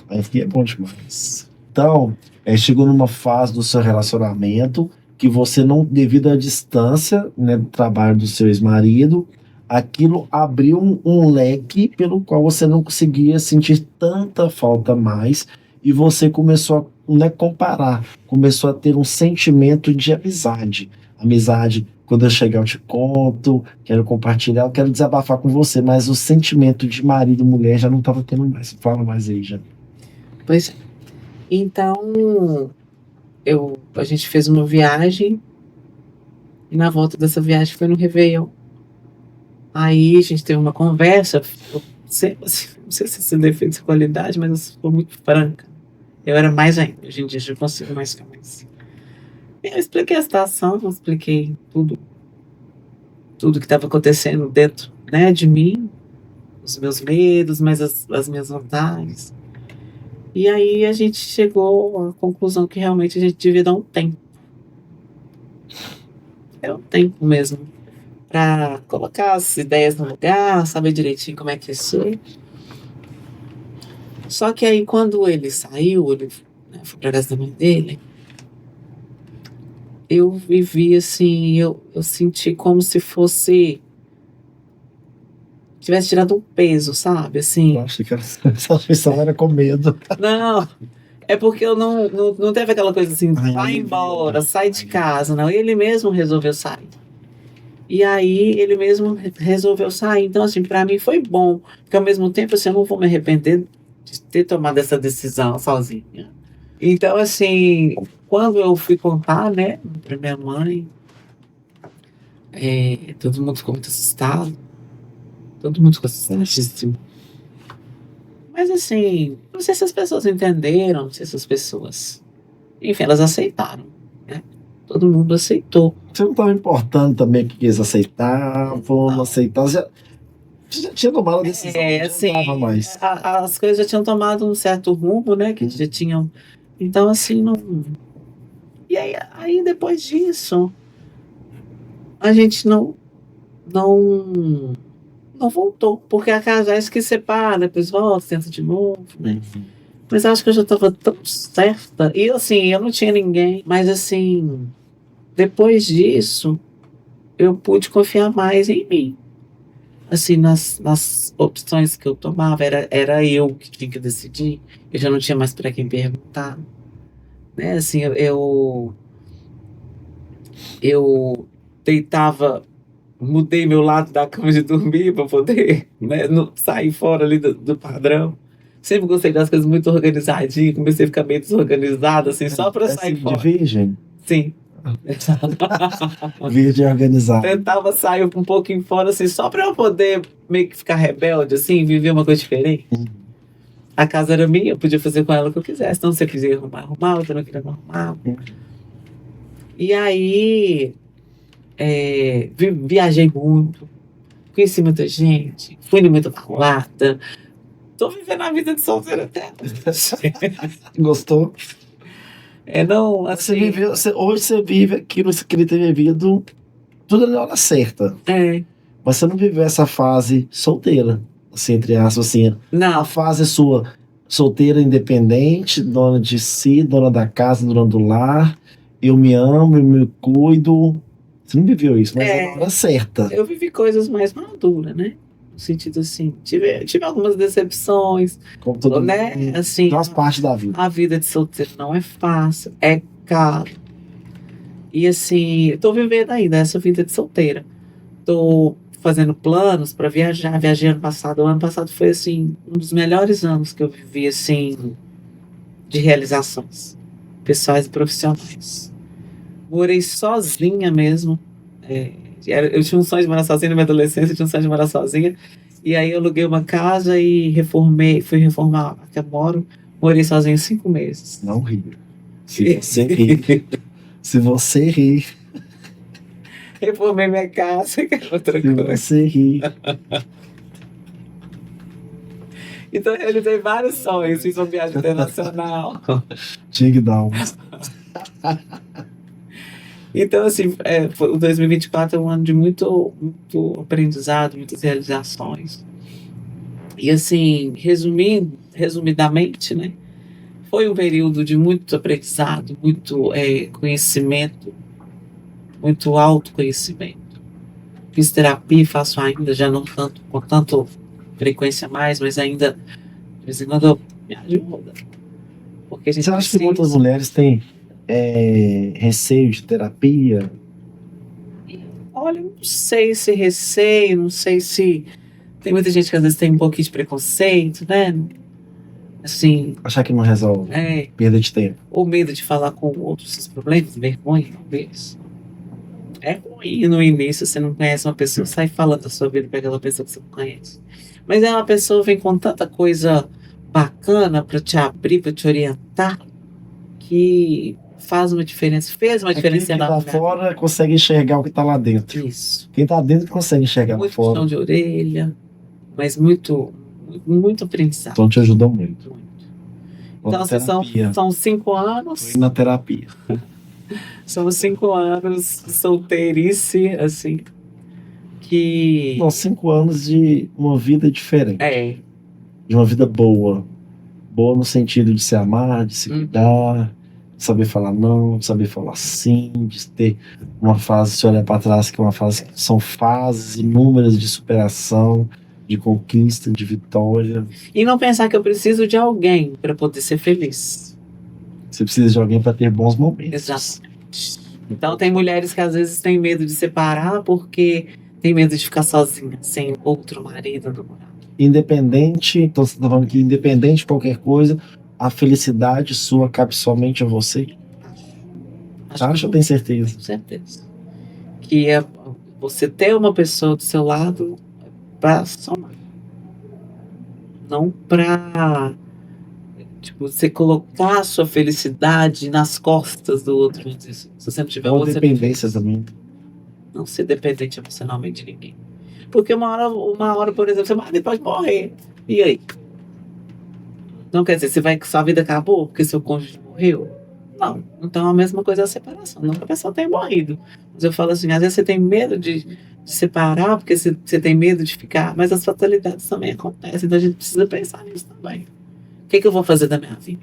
Aí aqui é bom demais. Então, chegou numa fase do seu relacionamento que você não, devido à distância, né, do trabalho do seu ex-marido, aquilo abriu um leque pelo qual você não conseguia sentir tanta falta mais e você começou a, né, comparar, começou a ter um sentimento de amizade. Amizade, quando eu chegar eu te conto, quero compartilhar, eu quero desabafar com você, mas o sentimento de marido e mulher já não estava tendo mais. Fala mais aí, já. Pois é. Então, a gente fez uma viagem e na volta dessa viagem foi no Réveillon. Aí a gente teve uma conversa, não sei se isso é defeito de qualidade, mas eu sou muito franca. Eu era mais ainda, hoje em dia eu já consigo mais ficar mais. Eu expliquei a situação, eu expliquei tudo que estava acontecendo dentro, né, de mim, os meus medos, mas as minhas vontades. E aí a gente chegou à conclusão que realmente a gente devia dar um tempo. É um tempo mesmo. Para colocar as ideias no lugar, saber direitinho como é que ia ser. Só que aí quando ele saiu, ele, né, foi para casa da mãe dele, eu vivi assim, eu senti como se fosse tivesse tirado um peso, sabe? Assim. Eu acho que essa pessoa era com medo. Não, é porque eu não teve aquela coisa assim, vai embora, sai de casa, não. Ele mesmo resolveu sair. E aí ele mesmo resolveu sair. Então, assim, para mim foi bom. Porque ao mesmo tempo, assim, eu não vou me arrepender de ter tomado essa decisão sozinha. Então, assim, quando eu fui contar, né, pra minha mãe, todo mundo ficou muito assustado. Todo mundo ficou assustadíssimo. Mas, assim, não sei se as pessoas entenderam, não sei se as pessoas... Enfim, elas aceitaram, né? Todo mundo aceitou. Você não estava importando também o que eles aceitavam, não aceitavam. Você já tinha tomado a decisão, Assim, não tava mais. as coisas já tinham tomado um certo rumo, né? Que já tinham. Então, assim, não. E aí depois disso, a gente não voltou. Porque há casais que separam, depois volta, tenta de novo, né? Mas eu acho que eu já estava tão certa. E assim, eu não tinha ninguém. Mas assim, depois disso, eu pude confiar mais em mim. Assim, nas opções que eu tomava, era eu que tinha que decidir. Eu já não tinha mais para quem perguntar. Né? Assim, eu deitava, mudei meu lado da cama de dormir para poder, né, sair fora ali do padrão. Sempre gostei das coisas muito organizadinhas, comecei a ficar meio desorganizada, assim, só para sair assim, fora. De virgem? Sim. Virgem organizada. Tentava sair um pouquinho fora, assim, só para eu poder meio que ficar rebelde, assim, viver uma coisa diferente. A casa era minha, eu podia fazer com ela o que eu quisesse. Então, se eu quiser arrumar, eu não queria arrumar. E aí, viajei muito. conheci muita gente, fui em muita balada. Tô vivendo a vida de solteira até. Gostou? Não, Você assim. viveu, hoje você vive aquilo que você queria ter vivido, tudo na hora certa. Mas você não viveu essa fase solteira, assim, entre aspas, assim. A Não, fase sua, solteira, independente, dona de si, dona da casa, dona do lar. Eu me amo, eu me cuido. Você não viveu isso, mas é na hora certa. eu vivi coisas mais maduras, né? No sentido assim, tive algumas decepções, Como todo né? mundo, Assim, faz parte da vida. a vida de solteiro não é fácil, é caro. E assim, eu tô vivendo ainda essa vida de solteira. Tô fazendo planos para viajar. Viajei ano passado. O ano passado foi assim um dos melhores anos que eu vivi assim de realizações pessoais e profissionais. Morei sozinha mesmo. Eu tinha um sonho de morar sozinha na minha adolescência, eu tinha um sonho de morar sozinha. E aí eu aluguei uma casa e fui reformar a que eu moro. Morei sozinha 5 meses. Não ri. Se você rir, se você rir, Reformei minha casa, que é outra se coisa. você rir. Então eu realizei vários sonhos, fiz uma viagem internacional. Tinha que dar um. Então, assim, o 2024 é um ano de muito, muito aprendizado, muitas realizações. E, assim, resumidamente, né? Foi um período de muito aprendizado, muito conhecimento, muito autoconhecimento. Fiz terapia, faço ainda, já não tanto, com tanta frequência mais, mas ainda, de vez em quando, me ajuda. Porque a gente Você acha que precisa. muitas mulheres têm receio de terapia? Olha, não sei se receio, não sei se. Tem muita gente que às vezes tem um pouquinho de preconceito, né? Assim, Achar que não resolve? Perda de tempo. ou medo de falar com outros esses problemas, vergonha, talvez. É ruim no início, você não conhece uma pessoa, sai falando da sua vida para aquela pessoa que você não conhece. Mas é uma pessoa que vem com tanta coisa bacana para te abrir, para te orientar, que faz uma diferença, fez uma diferença Quem tá enorme. fora consegue enxergar o que tá lá dentro. Isso. Quem tá dentro consegue enxergar lá Muito fora. puxão de orelha, mas muito, muito aprendizado. Então te ajudou muito. Muito. Vou Então, na assim, terapia. são 5 anos. Vou ir na terapia. São 5 anos solteirice, assim, que. Não, 5 anos de uma vida diferente. De uma vida boa. Boa no sentido de se amar, de se cuidar, de saber falar não, de saber falar sim, de ter uma fase, se olhar para trás, que é uma fase, são fases inúmeras de superação, de conquista, de vitória. E não pensar que eu preciso de alguém para poder ser feliz. Você precisa de alguém para ter bons momentos. Exatamente. Então tem mulheres que às vezes têm medo de separar porque tem medo de ficar sozinha, sem outro marido, namorado. Independente, então você tá falando que independente de qualquer coisa, a felicidade sua cabe somente a você? Acho, eu tenho certeza. Com certeza. Que é você ter uma pessoa do seu lado para somar. Não para você colocar a sua felicidade nas costas do outro. Se você não tiver outra dependência também. Não ser dependente emocionalmente de ninguém. Porque uma hora, por exemplo, seu marido pode morrer. E aí? Não quer dizer, sua vida acabou porque seu cônjuge morreu? Não. Então a mesma coisa é a separação. Não que a pessoa tenha morrido. Mas eu falo assim, às vezes você tem medo de separar porque você tem medo de ficar, mas as fatalidades também acontecem. Então a gente precisa pensar nisso também. O que eu vou fazer da minha vida?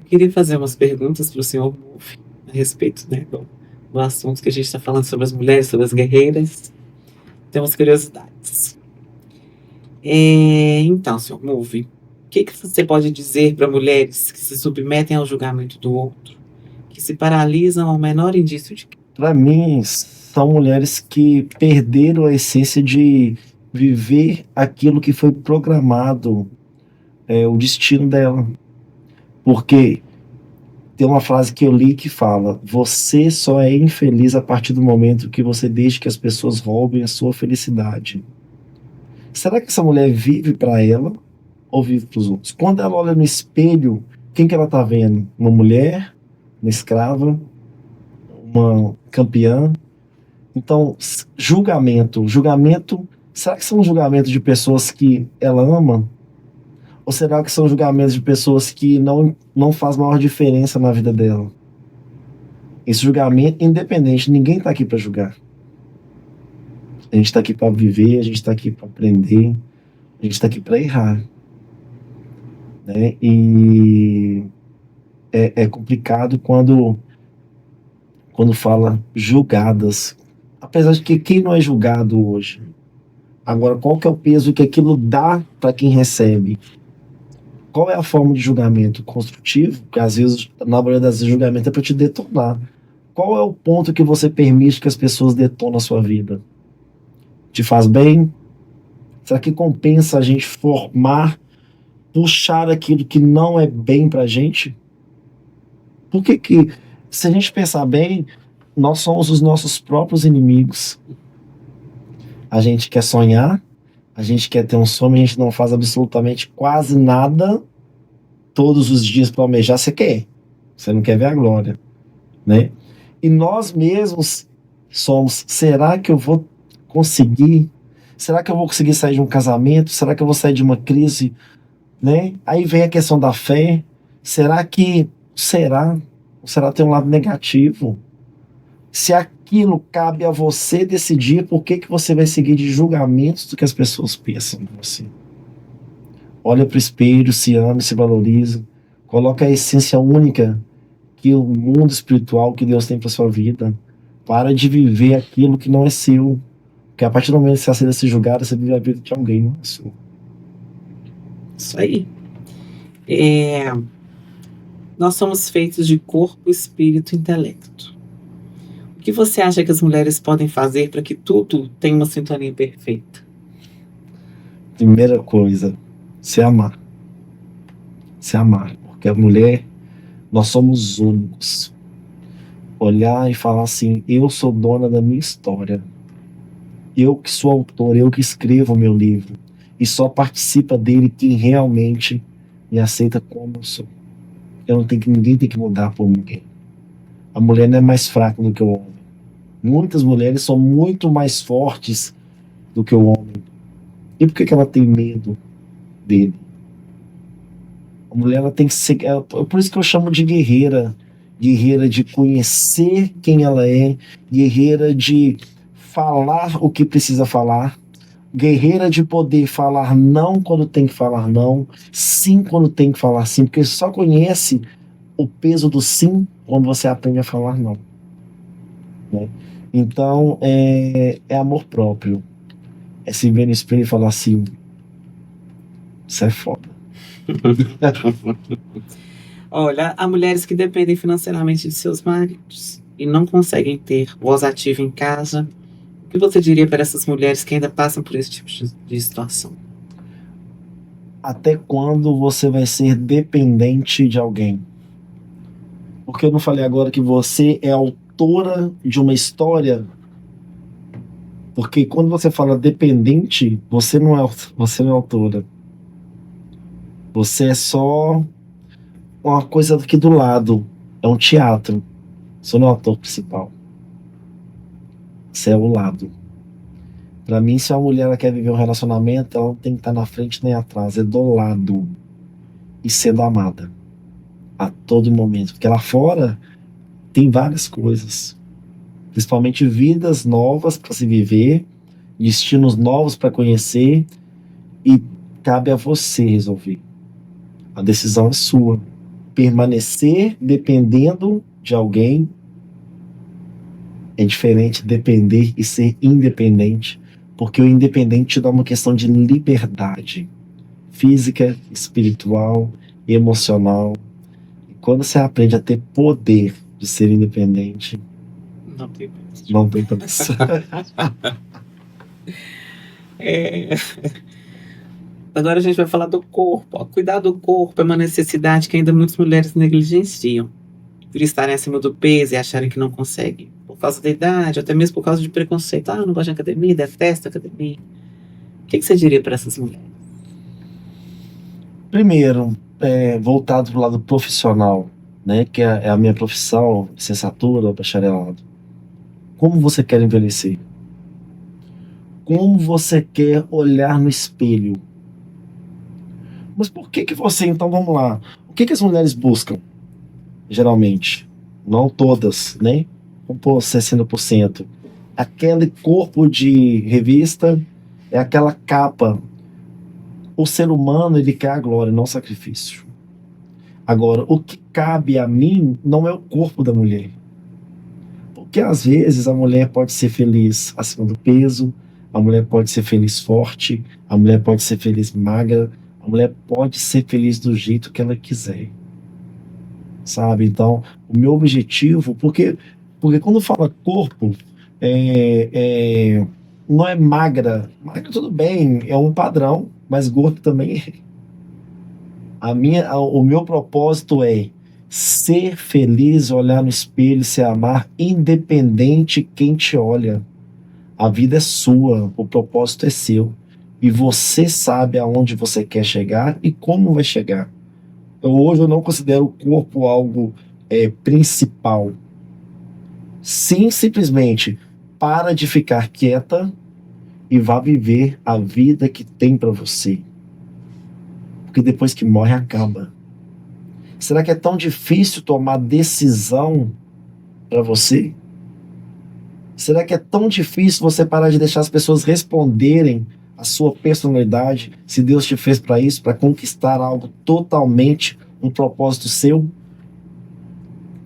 Queria fazer umas perguntas para o senhor Move a respeito, né, do assunto que a gente está falando sobre as mulheres, sobre as guerreiras. Tem umas curiosidades. Então, senhor Move, o que você pode dizer para mulheres que se submetem ao julgamento do outro, que se paralisam ao menor indício de... Para mim, são mulheres que perderam a essência de viver aquilo que foi programado, o destino dela. Porque tem uma frase que eu li que fala: você só é infeliz a partir do momento que você deixa que as pessoas roubem a sua felicidade. Será que essa mulher vive para ela ou vive para os outros? Quando ela olha no espelho, quem que ela está vendo? Uma mulher, uma escrava, uma campeã? Então, julgamento Será que são julgamentos de pessoas que ela ama? Ou será que são julgamentos de pessoas que não faz maior diferença na vida dela? Esse julgamento independente, ninguém está aqui para julgar. A gente está aqui para viver, a gente está aqui para aprender, a gente está aqui para errar, né? E é complicado quando fala julgadas. Apesar de que quem não é julgado hoje? Agora, qual que é o peso que aquilo dá para quem recebe? Qual é a forma de julgamento construtivo? Porque às vezes, na maioria das vezes, o julgamento é para te detonar. Qual é o ponto que você permite que as pessoas detonam a sua vida? Te faz bem? Será que compensa a gente formar, puxar aquilo que não é bem pra gente? Por que, se a gente pensar bem, nós somos os nossos próprios inimigos? A gente quer sonhar, a gente quer ter um sonho, a gente não faz absolutamente quase nada todos os dias para almejar. Você quer, você não quer ver a glória, né? E nós mesmos somos, será que eu vou conseguir? Será que eu vou conseguir sair de um casamento? Será que eu vou sair de uma crise, né? Aí vem a questão da fé. Será tem um lado negativo? Se aquilo cabe a você decidir, por que você vai seguir de julgamentos do que as pessoas pensam de você? Olha para o espelho, se ama, se valoriza, coloca a essência única que o mundo espiritual que Deus tem para sua vida. Para de viver aquilo que não é seu. Porque a partir do momento que você aceita ser julgado, você vive a vida de alguém, não é sua. Isso aí. Nós somos feitos de corpo, espírito e intelecto. O que você acha que as mulheres podem fazer para que tudo tenha uma sintonia perfeita? Primeira coisa, se amar. Se amar. Porque a mulher, nós somos únicos. Olhar e falar assim, eu sou dona da minha história. Eu que sou autor, eu que escrevo o meu livro. E só participa dele quem realmente me aceita como eu sou. Ninguém tem que mudar por ninguém. A mulher não é mais fraca do que o homem. Muitas mulheres são muito mais fortes do que o homem. E por que ela tem medo dele? A mulher ela tem que ser. Por isso que eu chamo de guerreira. Guerreira de conhecer quem ela é. Guerreira de falar o que precisa falar. Guerreira de poder falar não quando tem que falar não. Sim quando tem que falar sim. Porque só conhece o peso do sim quando você aprende a falar não, né? Então é amor próprio, é se ver no espelho e falar assim, isso é foda. Olha, há mulheres que dependem financeiramente de seus maridos e não conseguem ter voz ativa em casa. O que você diria para essas mulheres que ainda passam por esse tipo de situação? Até quando você vai ser dependente de alguém? Porque eu não falei agora que você é autora de uma história? Porque quando você fala dependente, você não é autora. Você é só uma coisa aqui do lado. É um teatro. Você não é o ator principal. Você é o lado. Pra mim, se uma mulher ela quer viver um relacionamento, ela não tem que estar na frente nem atrás. É do lado. E sendo amada. A todo momento. Porque lá fora tem várias coisas. Principalmente vidas novas para se viver. Destinos novos para conhecer. E cabe a você resolver. A decisão é sua. Permanecer dependendo de alguém é diferente de depender e ser independente, porque o independente te dá uma questão de liberdade física, espiritual e emocional. E quando você aprende a ter poder de ser independente, não tem preço. Agora a gente vai falar do corpo. Cuidar do corpo é uma necessidade que ainda muitas mulheres negligenciam, por estarem acima do peso e acharem que não conseguem, por causa da idade, ou até mesmo por causa de preconceito. Eu não gosto de academia, detesto academia. O que você diria para essas mulheres? Primeiro, voltado para o lado profissional, né, que é a minha profissão, licenciatura, bacharelado. Como você quer envelhecer? como você quer olhar no espelho. Mas por que você, então, vamos lá, o que as mulheres buscam, geralmente? Não todas, né? Vamos pôr 60%. Aquele corpo de revista, é aquela capa. O ser humano, ele quer a glória, não o sacrifício. Agora, o que cabe a mim não é o corpo da mulher. Porque às vezes a mulher pode ser feliz acima do peso, a mulher pode ser feliz forte, a mulher pode ser feliz magra, a mulher pode ser feliz do jeito que ela quiser. Sabe? Então, o meu objetivo, porque quando fala corpo, não é magra. Magra tudo bem, é um padrão, mas gordo também é. O meu propósito é ser feliz, olhar no espelho, se amar, independente quem te olha. A vida é sua, o propósito é seu. E você sabe aonde você quer chegar e como vai chegar. Hoje eu não considero o corpo algo principal. Sim, simplesmente para de ficar quieta e vá viver a vida que tem para você. Porque depois que morre, acaba. Será que é tão difícil tomar decisão para você? Será que é tão difícil você parar de deixar as pessoas responderem a sua personalidade, se Deus te fez para isso, para conquistar algo totalmente, um propósito seu?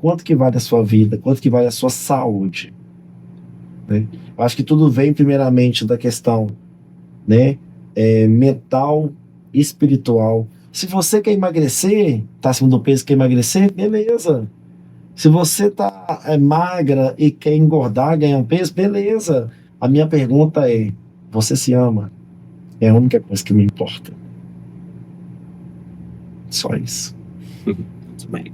Quanto que vale a sua vida? Quanto que vale a sua saúde? Né? Eu acho que tudo vem primeiramente da questão, né, mental, espiritual. Se você quer emagrecer, tá acima do peso, quer emagrecer, beleza. Se você tá magra e quer engordar, ganhar um peso, beleza. A minha pergunta é: você se ama? É a única coisa que me importa. Só isso. Muito bem.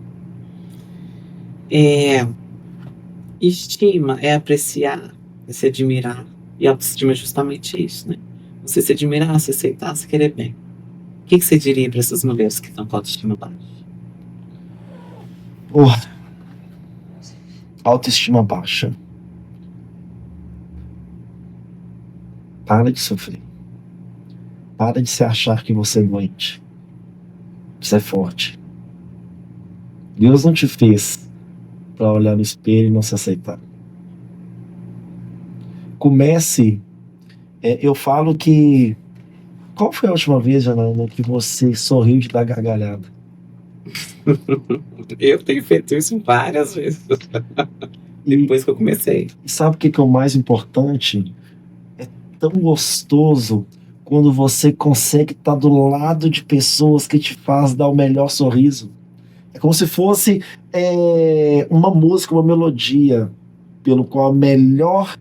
Estima é apreciar, é se admirar. E autoestima é justamente isso, né? Você se admirar, se aceitar, se querer bem. O que você diria para essas mulheres que estão com a autoestima baixa? Porra, autoestima baixa. Para de sofrer. Para de se achar que você é doente. Você é forte. Deus não te fez para olhar no espelho e não se aceitar. Comece. Eu falo que. Qual foi a última vez, Janaína, que você sorriu de dar gargalhada? Eu tenho feito isso várias vezes. Depois que eu comecei. E sabe o que é o mais importante? É tão gostoso quando você consegue estar do lado de pessoas que te faz dar o melhor sorriso. É como se fosse uma música, uma melodia, pelo qual o melhor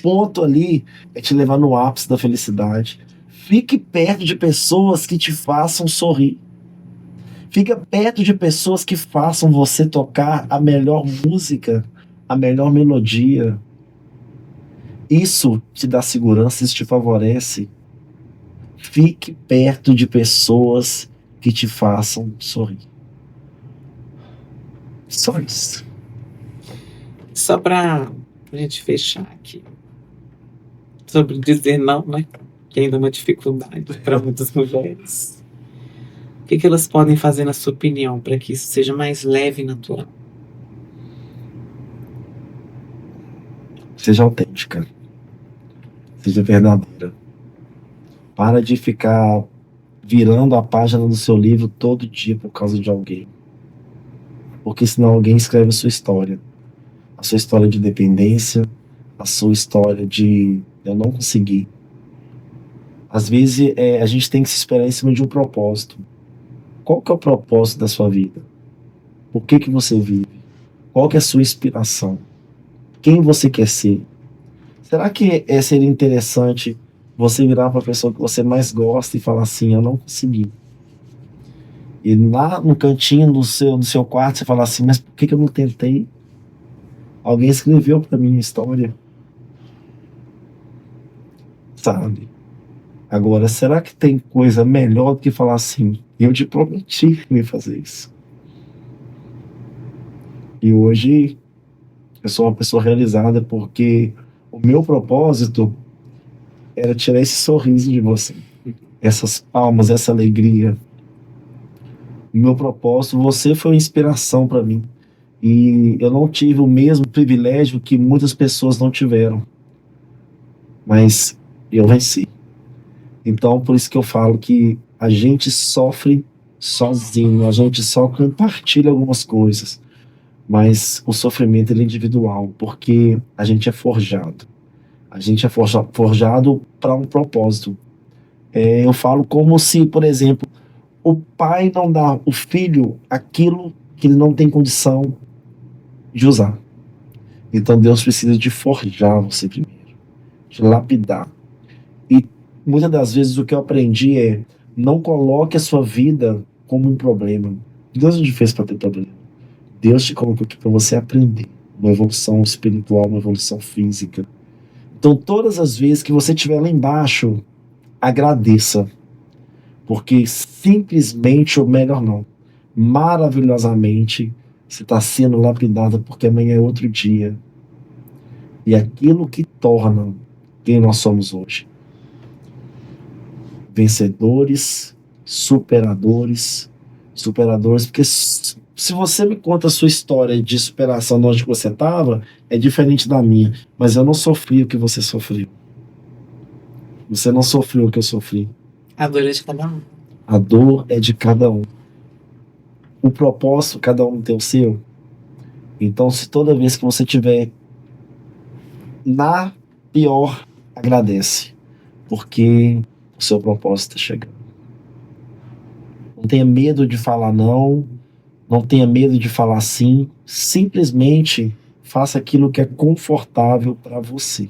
ponto ali é te levar no ápice da felicidade. Fique perto de pessoas que te façam sorrir. Fica perto de pessoas que façam você tocar a melhor música, a melhor melodia. Isso te dá segurança, isso te favorece. Fique perto de pessoas que te façam sorrir. Só isso. Só para a gente fechar aqui. Sobre dizer não, né? Que ainda é uma dificuldade para muitas mulheres. O que elas podem fazer, na sua opinião, para que isso seja mais leve e natural? Seja autêntica. Seja verdadeira. Para de ficar virando a página do seu livro todo dia por causa de alguém. Porque senão alguém escreve a sua história. A sua história de dependência, a sua história de eu não consegui. Às vezes a gente tem que se esperar em cima de um propósito. Qual que é o propósito da sua vida? Por que você vive? Qual que é a sua inspiração? Quem você quer ser? Será que seria interessante você virar para a pessoa que você mais gosta e falar assim, eu não consegui? E lá no cantinho do seu quarto você falar assim, mas por que eu não tentei? Alguém escreveu para mim a história. Sabe? Agora, será que tem coisa melhor do que falar assim, eu te prometi que eu ia fazer isso? E hoje eu sou uma pessoa realizada porque o meu propósito era tirar esse sorriso de você, essas palmas, essa alegria. O meu propósito, você foi uma inspiração para mim. E eu não tive o mesmo privilégio que muitas pessoas não tiveram, mas eu venci. Então, por isso que eu falo que a gente sofre sozinho, a gente só compartilha algumas coisas, mas o sofrimento ele é individual, porque a gente é forjado. A gente é forjado para um propósito. Eu falo como se, por exemplo, o pai não dá ao filho aquilo que ele não tem condição de usar. Então Deus precisa de forjar você primeiro, de lapidar. E muitas das vezes o que eu aprendi é: não coloque a sua vida como um problema. Deus não te fez para ter problema. Deus te colocou aqui para você aprender uma evolução espiritual, uma evolução física. Então, todas as vezes que você estiver lá embaixo, agradeça, porque simplesmente, ou melhor não, maravilhosamente, você está sendo lapidada, porque amanhã é outro dia. E aquilo que torna quem nós somos hoje: vencedores, superadores, porque se você me conta a sua história de superação de onde você estava, é diferente da minha, mas eu não sofri o que você sofreu. Você não sofreu o que eu sofri. A dor é de cada um. A dor é de cada um. O propósito, cada um tem o seu. Então, se toda vez que você tiver na pior, agradece, porque o seu propósito está chegando. Não tenha medo de falar não, não tenha medo de falar sim, simplesmente faça aquilo que é confortável para você.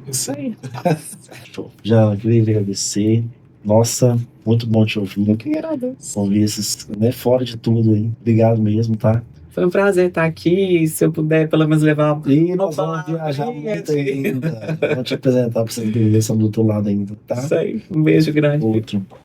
Isso aí. Já queria agradecer. Nossa, muito bom te ouvir. Eu que agradeço. Ouvir esses, né, fora de tudo aí. Obrigado mesmo, tá? Foi um prazer estar aqui. Se eu puder, pelo menos levar E uma nós vamos viajar palavrinha muito ainda. Vou te apresentar para você ver esse do outro lado ainda, tá? Isso aí. Um beijo grande. Outro.